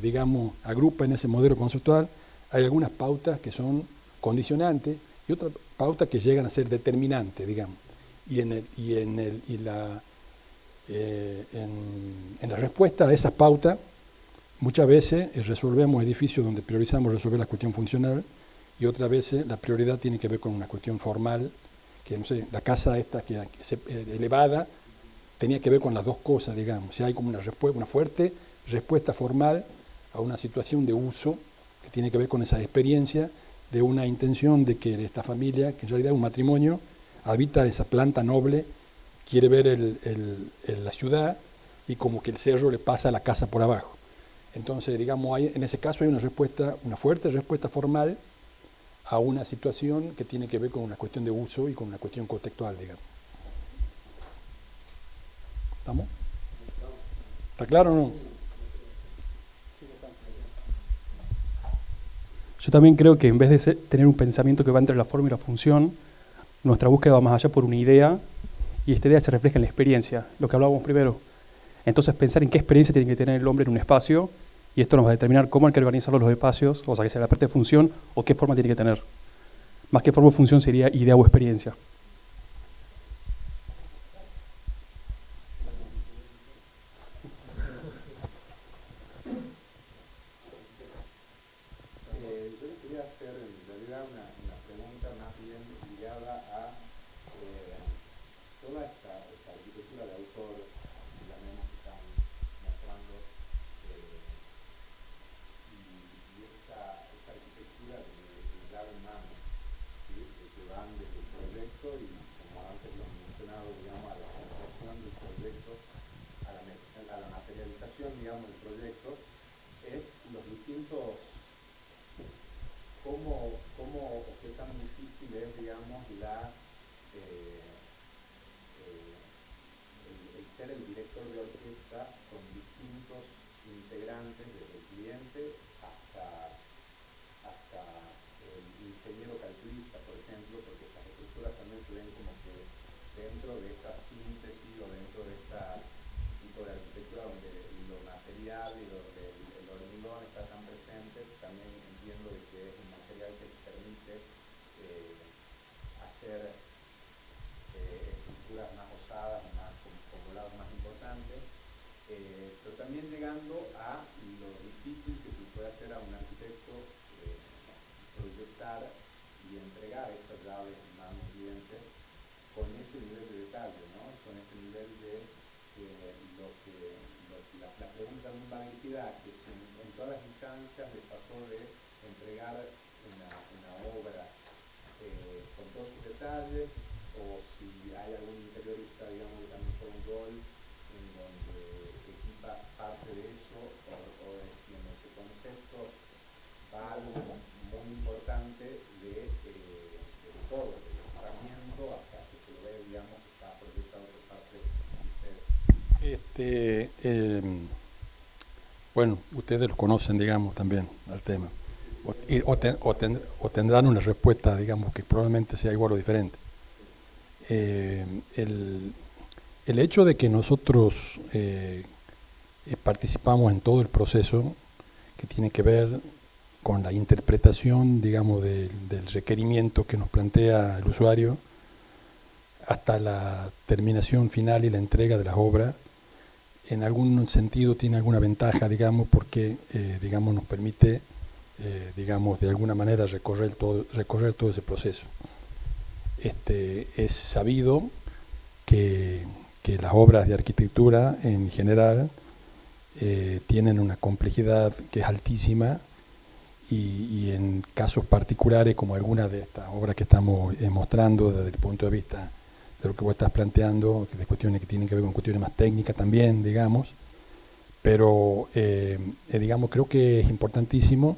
digamos, agrupa en ese modelo conceptual, hay algunas pautas que son condicionantes y otras pautas que llegan a ser determinantes, digamos. Y en la respuesta a esas pautas, muchas veces resolvemos edificios donde priorizamos resolver la cuestión funcional, y otras veces la prioridad tiene que ver con una cuestión formal, que no sé, la casa esta que elevada tenía que ver con las dos cosas, digamos. Si hay como una fuerte respuesta formal a una situación de uso que tiene que ver con esa experiencia de una intención de que esta familia, que en realidad es un matrimonio, habita esa planta noble, quiere ver la ciudad, y como que el cerro le pasa a la casa por abajo. Entonces, digamos, en ese caso hay una fuerte respuesta formal a una situación que tiene que ver con una cuestión de uso y con una cuestión contextual, digamos. ¿Estamos? ¿Está claro o no? Yo también creo que en vez de tener un pensamiento que va entre la forma y la función, nuestra búsqueda va más allá por una idea, y esta idea se refleja en la experiencia, lo que hablábamos primero. Entonces, pensar en qué experiencia tiene que tener el hombre en un espacio, y esto nos va a determinar cómo hay que organizarlo los espacios, o sea, que sea la parte de función, o qué forma tiene que tener. Más que forma o función sería idea o experiencia. digamos, el ser el director de orquesta con distintos integrantes, desde el cliente hasta el ingeniero calculista, por ejemplo, porque estas estructuras también se ven como que dentro de esta síntesis o dentro de este tipo de arquitectura donde lo material y donde el hormigón está tan presente, también entiendo de que es un material que permite hacer estructuras más osadas, con volados más importantes, pero también llegando a lo difícil que se puede hacer a un arquitecto proyectar y entregar esas llaves en manos clientes con ese nivel de detalle, ¿no? Con ese nivel de la pregunta de invalidicidad que en todas las instancias les pasó de entregar una obra con todos sus detalles, o si hay algún interiorista, digamos, que también fue un rol en donde equipa parte de eso, o si en ese concepto va algo muy importante de todo, del equipamiento, hasta que se lo ve, digamos, que está proyectado por parte de ustedes. Bueno, ustedes lo conocen, digamos, también al tema. O tendrán una respuesta, digamos, que probablemente sea igual o diferente. El hecho de que nosotros participamos en todo el proceso que tiene que ver con la interpretación, digamos, del requerimiento que nos plantea el usuario hasta la terminación final y la entrega de las obras, en algún sentido tiene alguna ventaja, digamos, porque digamos, nos permite, digamos, de alguna manera recorrer todo ese proceso. Es sabido que las obras de arquitectura en general tienen una complejidad que es altísima, y en casos particulares como algunas de estas obras que estamos mostrando desde el punto de vista de lo que vos estás planteando, de cuestiones que tienen que ver con cuestiones más técnicas también, digamos, pero digamos, creo que es importantísimo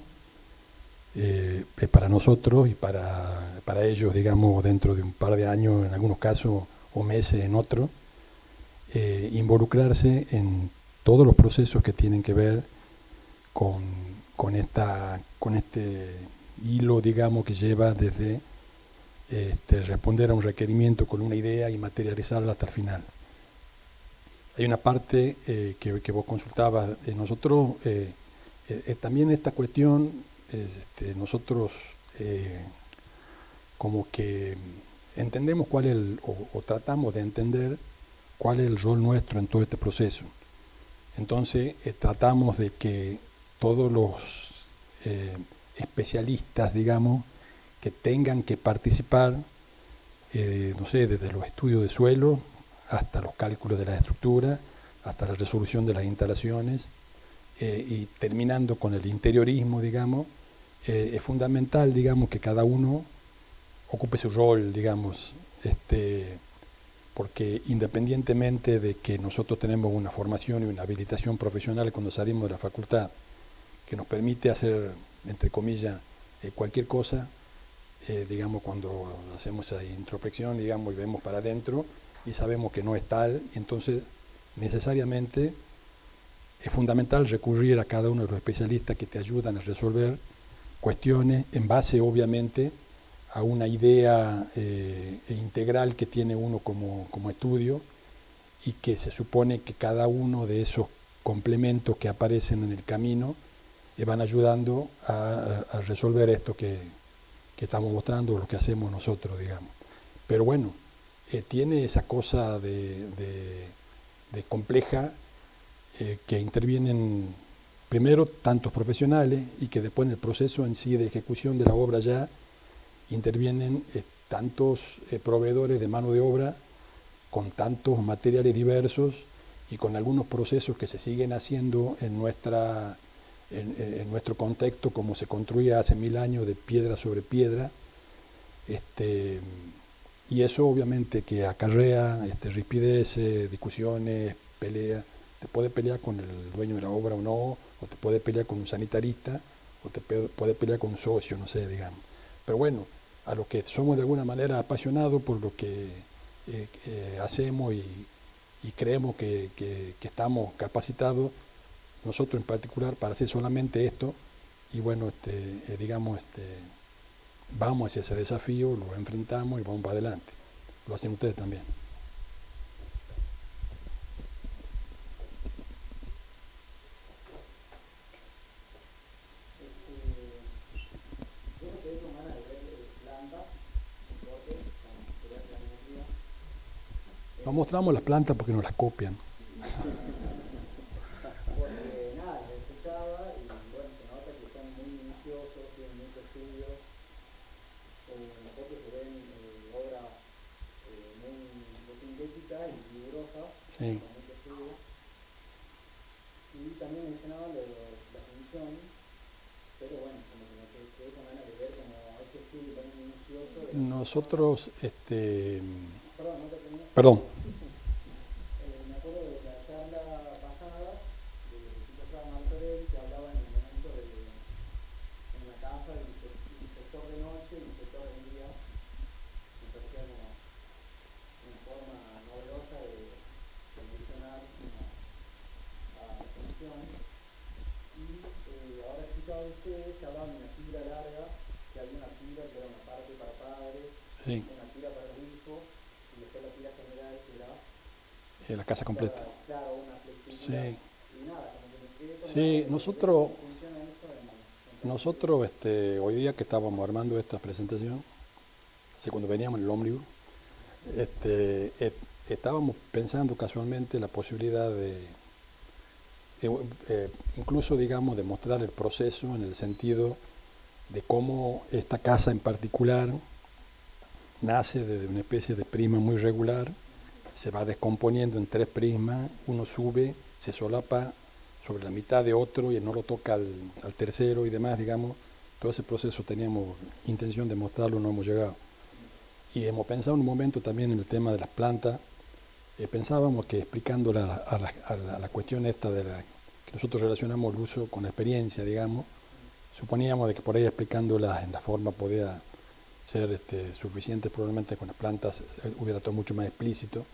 para nosotros y para ellos, digamos, dentro de un par de años, en algunos casos, o meses en otros, involucrarse en todos los procesos que tienen que ver con este hilo, digamos, que lleva desde responder a un requerimiento con una idea y materializarla hasta el final. Hay una parte que vos consultabas, nosotros también esta cuestión, nosotros como que entendemos cuál es o tratamos de entender cuál es el rol nuestro en todo este proceso. Entonces tratamos de que todos los especialistas, digamos, que tengan que participar, no sé, desde los estudios de suelo hasta los cálculos de la estructura, hasta la resolución de las instalaciones, y terminando con el interiorismo, digamos, es fundamental, digamos, que cada uno ocupe su rol, digamos, porque independientemente de que nosotros tenemos una formación y una habilitación profesional cuando salimos de la facultad, que nos permite hacer, entre comillas, cualquier cosa, digamos, cuando hacemos esa introspección, digamos, y vemos para adentro y sabemos que no es tal, entonces necesariamente es fundamental recurrir a cada uno de los especialistas que te ayudan a resolver cuestiones en base, obviamente, a una idea integral que tiene uno como estudio, y que se supone que cada uno de esos complementos que aparecen en el camino van ayudando a resolver esto que estamos mostrando, lo que hacemos nosotros, digamos. Pero bueno, tiene esa cosa de compleja, que intervienen primero tantos profesionales, y que después en el proceso en sí de ejecución de la obra ya intervienen tantos proveedores de mano de obra, con tantos materiales diversos y con algunos procesos que se siguen haciendo en nuestro contexto, como se construía hace 1000 años de piedra sobre piedra, y eso obviamente que acarrea rispideces, discusiones, peleas. Te puede pelear con el dueño de la obra o no, o te puede pelear con un sanitarista, o te puede pelear con un socio, no sé, digamos. Pero bueno, a los que somos de alguna manera apasionados por lo que hacemos y creemos que estamos capacitados, nosotros en particular, para hacer solamente esto. Y bueno, digamos, vamos hacia ese desafío, lo enfrentamos y vamos para adelante. Lo hacen ustedes también. No mostramos las plantas porque nos las copian. Porque nada, les escuchaba y bueno, se nota que son muy minuciosos, tienen mucho estudio. En las fotos se ven obras muy sintéticas y rigurosas, Sí. con mucho estudio. Y también mencionaba lo de la función, pero bueno, como que me quedé con ganas de ver como ese estudio tan minucioso. Nosotros, Perdón, no te terminé. perdón. Me acuerdo de la charla pasada de Rosa Martorell, que hablaba en el momento de en la casa del sector de noche y el sector de día. Me parecía como una forma novedosa de mencionar a la función. Y ahora he escuchado a ustedes que hablaban de una fibra larga, que había una fibra que era una parte para padres, Sí. una fibra para los hijos, y después la fibra general que era La casa completa. claro, una flexibilidad. Sí. Y nada, como que me quedé con Sí, la- nosotros, cómo funciona eso nosotros hoy día que estábamos armando esta presentación, así cuando veníamos en el ómnibus, estábamos pensando casualmente la posibilidad de, incluso digamos, de mostrar el proceso en el sentido de cómo esta casa en particular nace desde una especie de prisma muy regular, se va descomponiendo en 3 prismas, uno sube, se solapa sobre la mitad de otro y no lo toca al tercero y demás, digamos. Todo ese proceso teníamos intención de mostrarlo, no hemos llegado. Y hemos pensado en un momento también en el tema de las plantas. Pensábamos que explicando a la cuestión esta que nosotros relacionamos el uso con la experiencia, digamos, suponíamos de que por ahí explicándola en la forma podía ser suficiente, probablemente con las plantas hubiera todo mucho más explícito,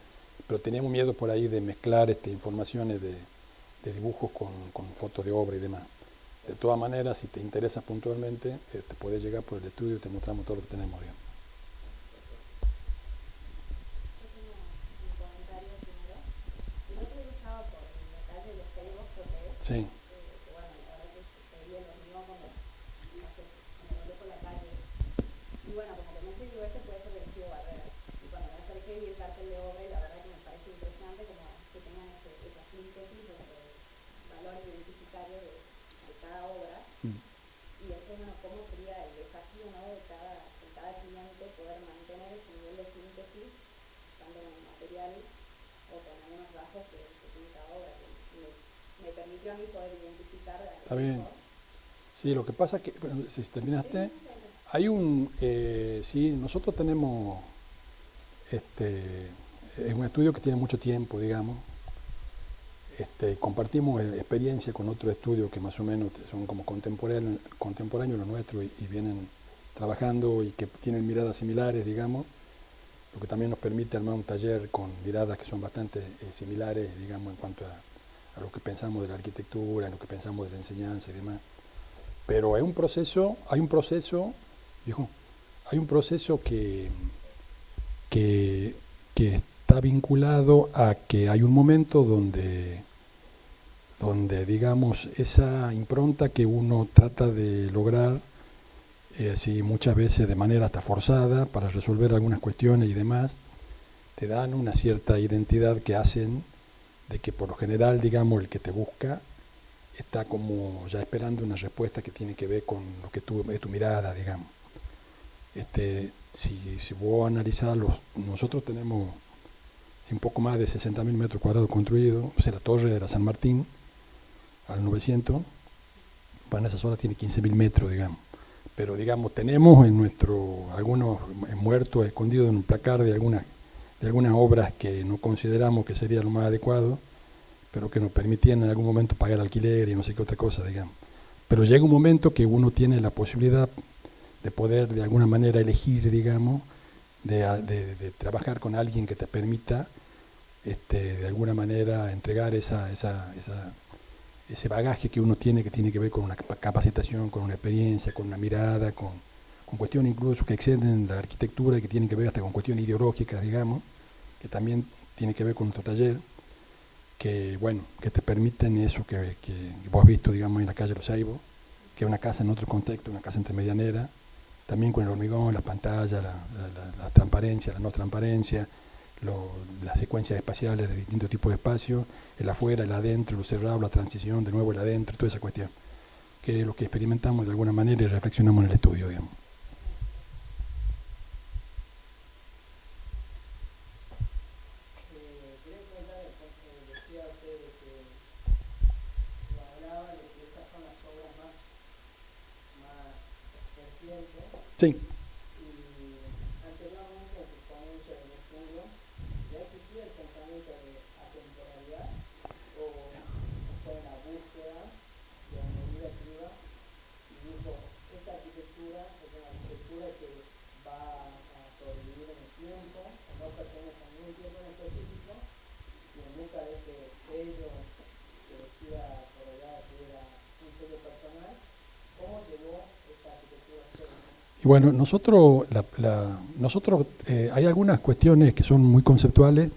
pero teníamos miedo por ahí de mezclar informaciones de dibujos con fotos de obra y demás. De todas maneras, si te interesa puntualmente, te puedes llegar por el estudio y te mostramos todo lo que tenemos, digamos. Sí. Está bien. Sí, lo que pasa es que, bueno, si terminaste, hay sí, nosotros tenemos, es un estudio que tiene mucho tiempo, digamos, compartimos experiencia con otros estudios que más o menos son como contemporáneos a los nuestros y vienen trabajando y que tienen miradas similares, digamos, lo que también nos permite armar un taller con miradas que son bastante similares, digamos, en cuanto a lo que pensamos de la arquitectura, en lo que pensamos de la enseñanza y demás. Pero hay un proceso, viejo, hay un proceso que está vinculado a que hay un momento donde digamos, esa impronta que uno trata de lograr, así muchas veces de manera hasta forzada, para resolver algunas cuestiones y demás, te dan una cierta identidad que hacen de que por lo general, digamos, el que te busca está como ya esperando una respuesta que tiene que ver con lo que es tu mirada, digamos. Si vos analizás, nosotros tenemos un poco más de 60.000 metros cuadrados construidos, o sea, la torre de la San Martín, al 900, bueno, esa zona tiene 15.000 metros, digamos. Pero, digamos, tenemos algunos muertos escondidos en un placar de algunas obras que no consideramos que sería lo más adecuado, pero que nos permitían en algún momento pagar alquiler y no sé qué otra cosa, digamos. Pero llega un momento que uno tiene la posibilidad de poder de alguna manera elegir, digamos, de trabajar con alguien que te permita de alguna manera entregar ese bagaje que uno tiene, que tiene que ver con una capacitación, con una experiencia, con una mirada, con cuestiones incluso que exceden la arquitectura y que tienen que ver hasta con cuestiones ideológicas, digamos, que también tiene que ver con nuestro taller, que bueno, que te permiten eso que vos has visto, digamos, en la calle Los Ceibos, que es una casa en otro contexto, una casa intermedianera, también con el hormigón, la pantalla, la transparencia, la no transparencia, las secuencias espaciales de distintos tipos de espacios, el afuera, el adentro, lo cerrado, la transición, de nuevo el adentro, toda esa cuestión, que es lo que experimentamos de alguna manera y reflexionamos en el estudio, digamos. Sí. Y bueno, nosotros hay algunas cuestiones que son muy conceptuales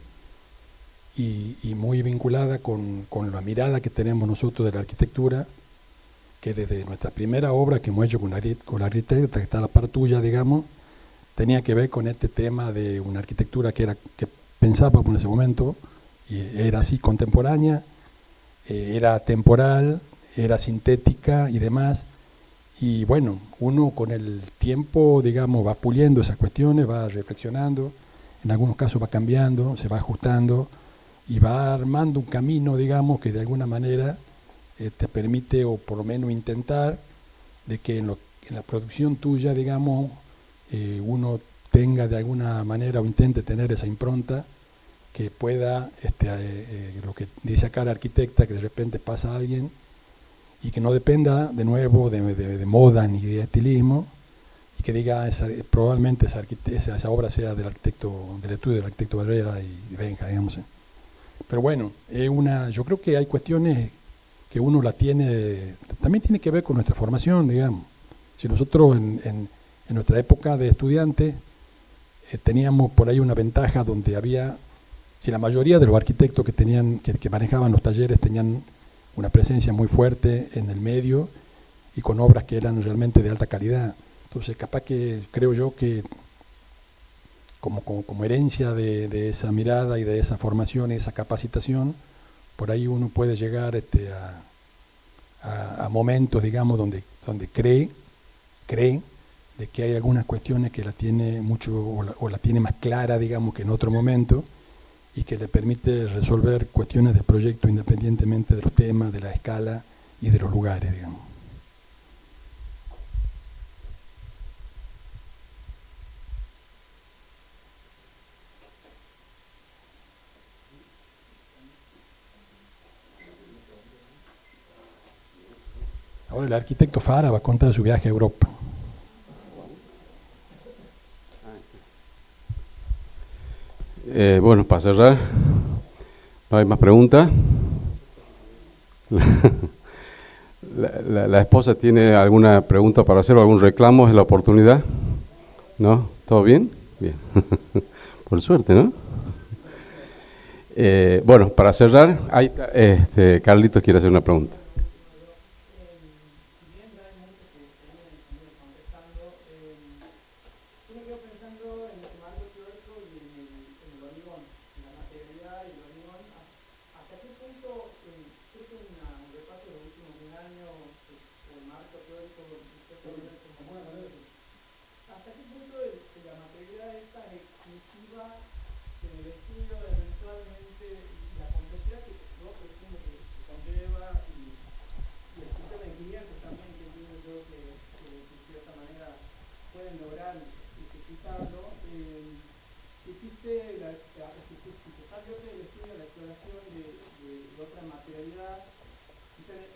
y muy vinculadas con la mirada que tenemos nosotros de la arquitectura, que desde nuestra primera obra que hemos hecho con la arquitecta, que está a la par tuya, digamos, tenía que ver con este tema de una arquitectura que pensábamos en ese momento, y era así contemporánea, era temporal, era sintética y demás. Y bueno, uno con el tiempo, digamos, va puliendo esas cuestiones, va reflexionando, en algunos casos va cambiando, se va ajustando y va armando un camino, digamos, que de alguna manera te permite, o por lo menos intentar, de que en la producción tuya, digamos, uno tenga de alguna manera o intente tener esa impronta que pueda, lo que dice acá la arquitecta, que de repente pasa a alguien, y que no dependa de nuevo de moda ni de estilismo, y que diga probablemente esa obra sea del estudio del arquitecto Barrera y Benja, digamos. Pero bueno, yo creo que hay cuestiones que uno la tiene, también tiene que ver con nuestra formación, digamos. Si nosotros en nuestra época de estudiantes teníamos por ahí una ventaja donde si la mayoría de los arquitectos que manejaban los talleres tenían una presencia muy fuerte en el medio y con obras que eran realmente de alta calidad. Entonces, capaz que creo yo que como herencia de esa mirada y de esa formación y esa capacitación, por ahí uno puede llegar a momentos, digamos, donde cree de que hay algunas cuestiones que la tiene mucho o la tiene más clara, digamos, que en otro momento, y que le permite resolver cuestiones de proyecto independientemente de los temas, de la escala y de los lugares, digamos. Ahora el arquitecto Fara va a contar su viaje a Europa. Bueno, para cerrar, ¿no hay más preguntas? ¿La esposa tiene alguna pregunta para hacer o algún reclamo? ¿Es la oportunidad? ¿No? ¿Todo bien? Bien. Por suerte, ¿no? Bueno, para cerrar, Carlitos quiere hacer una pregunta.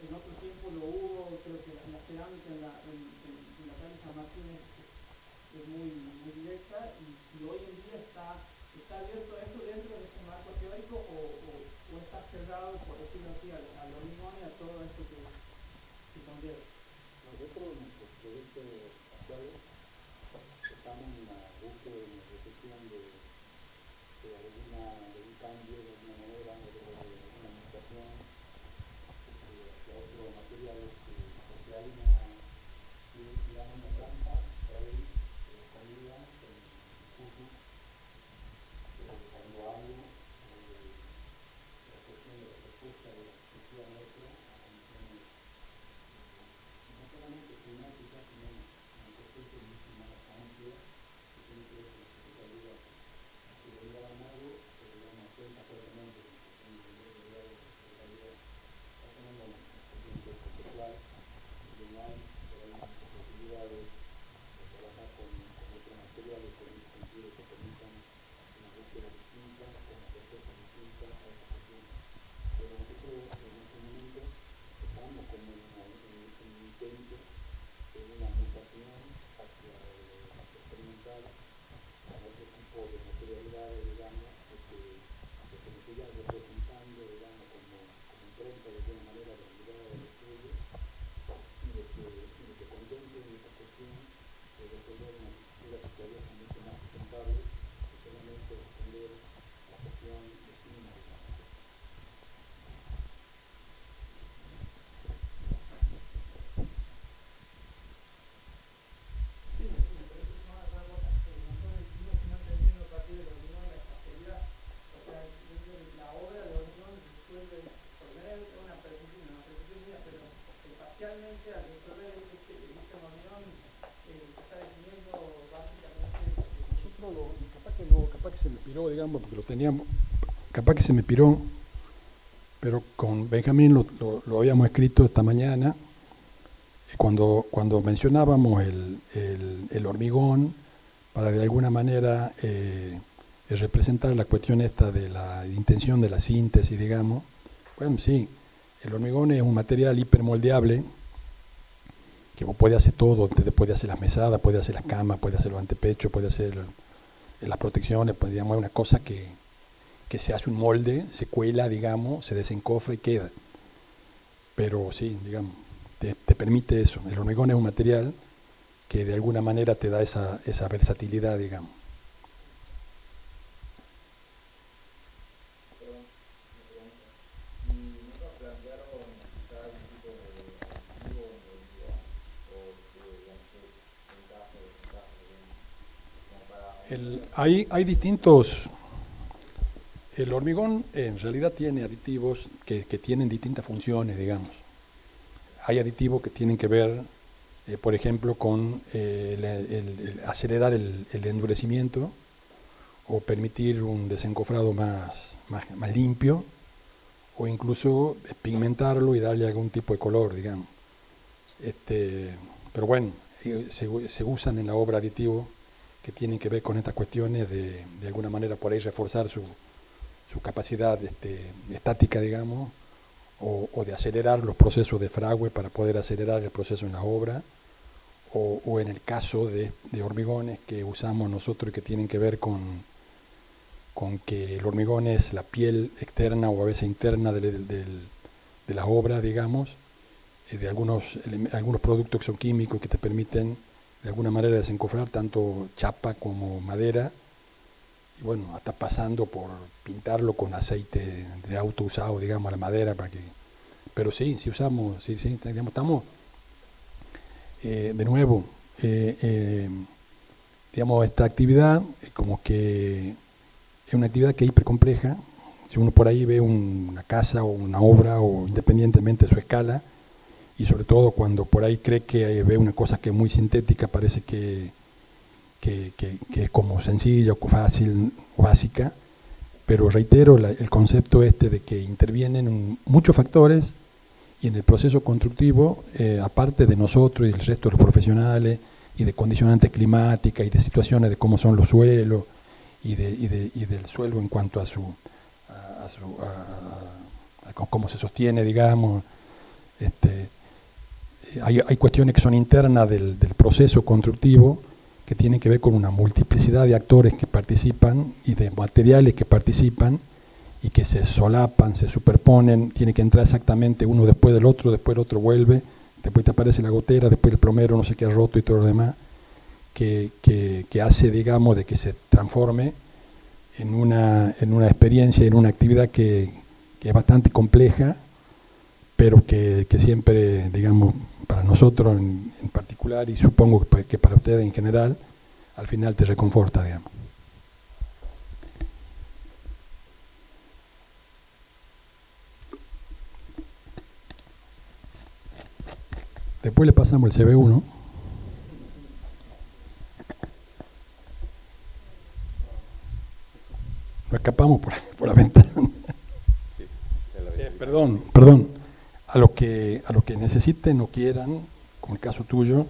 En otro tiempo lo hubo, creo que la cerámica en la calle San Martín es muy, muy directa, y si hoy en día está abierto a eso dentro de ese marco teórico o está cerrado, por decirlo así, al hormigón y a todo esto que conlleva. Nosotros, nuestros proyectos actuales, estamos en la búsqueda de una recepción de un cambio, de alguna manera, de una mutación hacia otros materiales, porque hay una trampa por ahí escondida en el curso, cuando hablo de la cuestión de la respuesta de la estructura nuestra a condiciones no solamente climáticas, sino una cuestión mucho más amplia que tiene que ver con la seguridad. Si lo diga Bernardo, nos cuenta fuertemente con la cuestión de la seguridad, está teniendo una cuestión conceptual, y no hay por ahí posibilidades de trabajar con otros materiales que en ese sentido que permitan una búsqueda distinta, con una respuesta distinta a esta cuestión. Pero nosotros en este momento estamos como en un intento de una mutación hacia la experimental, a otro tipo de materialidades, digamos, que nos siga representando, digamos, como impronta de alguna manera de la mirada del estudio, y de que contemplen esta cuestión de resolver una estructura que todavía sea mucho más sustentable que solamente responder a la cuestión de clima, digamos. Sí, me parece que son las cosas que nosotros decimos, si no entendiendo a partir del hormigón y la estabilidad, o sea, dentro de la obra de hormigón resuelve, por medio de una precisión mía, pero parcialmente al resolver este hormigón se está definiendo básicamente. Nosotros capaz que se me piró, digamos, porque lo teníamos, capaz que se me piró, pero con Benjamín lo habíamos escrito esta mañana, cuando mencionábamos el hormigón, para de alguna manera representar la cuestión esta de la intención de la síntesis, digamos. Bueno, sí, el hormigón es un material hipermoldeable, que puede hacer todo, puede hacer las mesadas, puede hacer las camas, puede hacer los antepechos, puede hacer las protecciones, pues, digamos, es una cosa que se hace un molde, se cuela, digamos, se desencofra y queda. Pero sí, digamos, te permite eso. El hormigón es un material que de alguna manera te da esa versatilidad, digamos. Hay distintos. El hormigón en realidad tiene aditivos que tienen distintas funciones, digamos. Hay aditivos que tienen que ver, por ejemplo, con el acelerar el endurecimiento o permitir un desencofrado más limpio, o incluso pigmentarlo y darle algún tipo de color, digamos. Pero bueno, se usan en la obra aditivos que tienen que ver con estas cuestiones de alguna manera por ahí reforzar su capacidad estática, digamos, o de acelerar los procesos de fragüe para poder acelerar el proceso en la obra, o en el caso de hormigones que usamos nosotros que tienen que ver con que el hormigón es la piel externa o a veces interna de las obras, digamos, de algunos productos que son químicos que te permiten de alguna manera desencofrar tanto chapa como madera, y bueno, hasta pasando por pintarlo con aceite de auto usado, digamos, a la madera, pero sí usamos, digamos, estamos, de nuevo, digamos, esta actividad como que es una actividad que es hipercompleja. Si uno por ahí ve una casa o una obra, o independientemente de su escala, y sobre todo cuando por ahí cree que ve una cosa que es muy sintética, parece que es como sencilla o fácil o básica, pero reitero el concepto de que intervienen muchos factores, y en el proceso constructivo, aparte de nosotros y el resto de los profesionales, y de condicionantes climáticas y de situaciones de cómo son los suelos y del suelo en cuanto a cómo se sostiene, digamos, hay cuestiones que son internas del proceso constructivo, que tiene que ver con una multiplicidad de actores que participan y de materiales que participan y que se solapan, se superponen, tiene que entrar exactamente uno después del otro, después el otro vuelve, después te aparece la gotera, después el plomero no sé qué ha roto y todo lo demás, que hace, digamos, de que se transforme en una experiencia, en una actividad que es bastante compleja, pero que siempre, digamos, para nosotros en particular, y supongo que para ustedes en general, al final te reconforta, digamos. Después le pasamos el CBU, Nos escapamos por la ventana. Sí, Perdón. A lo que necesiten o quieran, como el caso tuyo,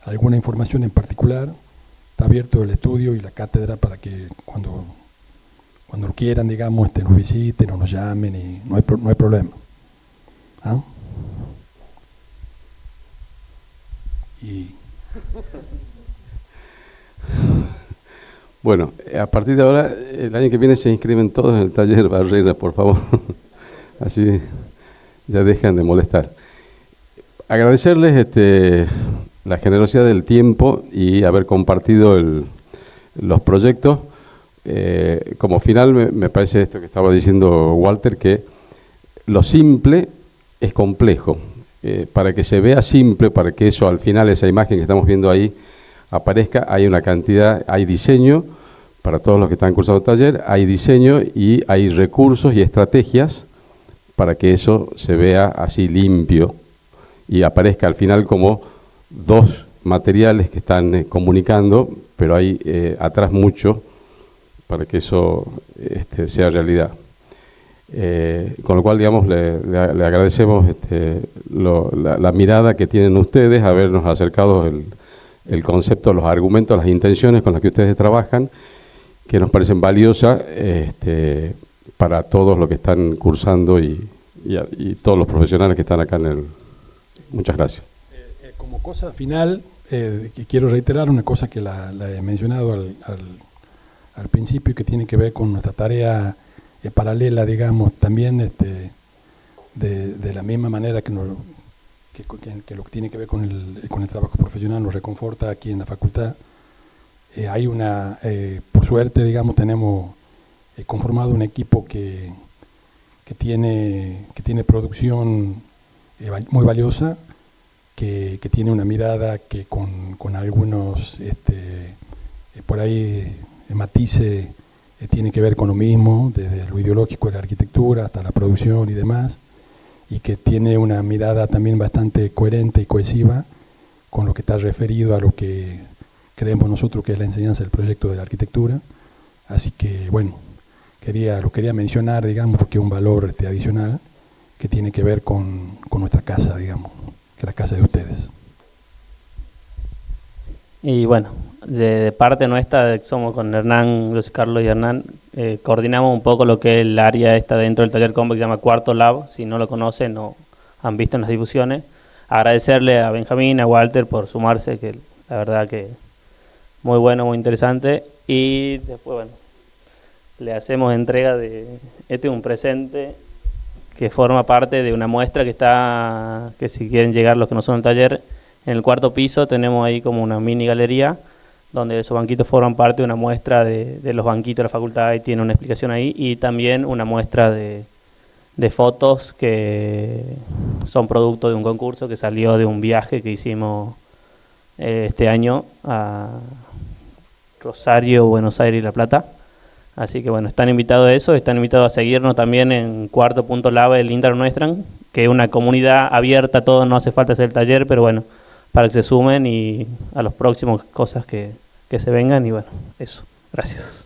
alguna información en particular, está abierto el estudio y la cátedra para que cuando lo quieran, digamos, nos visiten o nos llamen y no hay problema. ¿Ah? Y Bueno, a partir de ahora, el año que viene se inscriben todos en el taller Barrera, por favor. Así ya dejan de molestar. Agradecerles la generosidad del tiempo y haber compartido los proyectos. Como final me parece esto que estaba diciendo Walter, que lo simple es complejo. Para que se vea simple, para que eso al final, esa imagen que estamos viendo ahí, aparezca, hay una cantidad, hay diseño para todos los que están cursando el taller, hay diseño y hay recursos y estrategias para que eso se vea así limpio y aparezca al final como dos materiales que están comunicando, pero hay atrás mucho para que eso sea realidad. Con lo cual, digamos, le agradecemos la mirada que tienen ustedes, habernos acercado el concepto, los argumentos, las intenciones con las que ustedes trabajan, que nos parecen valiosas para todos los que están cursando y todos los profesionales que están acá en el... Muchas gracias. Como cosa final, quiero reiterar una cosa que la he mencionado al principio, que tiene que ver con nuestra tarea paralela, digamos, también de la misma manera que lo que tiene que ver con el trabajo profesional nos reconforta aquí en la facultad. Hay por suerte, digamos, tenemos conformado un equipo que tiene producción muy valiosa, que tiene una mirada que con algunos por ahí matices tiene que ver con lo mismo, desde lo ideológico de la arquitectura hasta la producción y demás, y que tiene una mirada también bastante coherente y cohesiva con lo que está referido a lo que creemos nosotros que es la enseñanza del proyecto de la arquitectura. Así que, bueno, lo quería mencionar, digamos, porque es un valor adicional que tiene que ver con nuestra casa, digamos, que es la casa de ustedes. Y bueno, de parte nuestra, somos con Hernán, Luis Carlos y Hernán, coordinamos un poco lo que es el área esta dentro del taller Combo que se llama Cuarto Lab. Si no lo conocen, no han visto en las difusiones. Agradecerle a Benjamín, a Walter por sumarse, que la verdad que muy bueno, muy interesante. Y después, bueno, le hacemos entrega de un presente que forma parte de una muestra que si quieren llegar los que no son al taller, en el cuarto piso tenemos ahí como una mini galería donde esos banquitos forman parte de una muestra de los banquitos de la facultad y tiene una explicación ahí, y también una muestra de fotos que son producto de un concurso que salió de un viaje que hicimos este año a Rosario, Buenos Aires y La Plata. Así que bueno, están invitados a eso, están invitados a seguirnos también en Cuarto.lab del Instagram nuestro, que es una comunidad abierta a todos, no hace falta hacer el taller, pero bueno, para que se sumen y a los próximos cosas que se vengan, y bueno, eso. Gracias.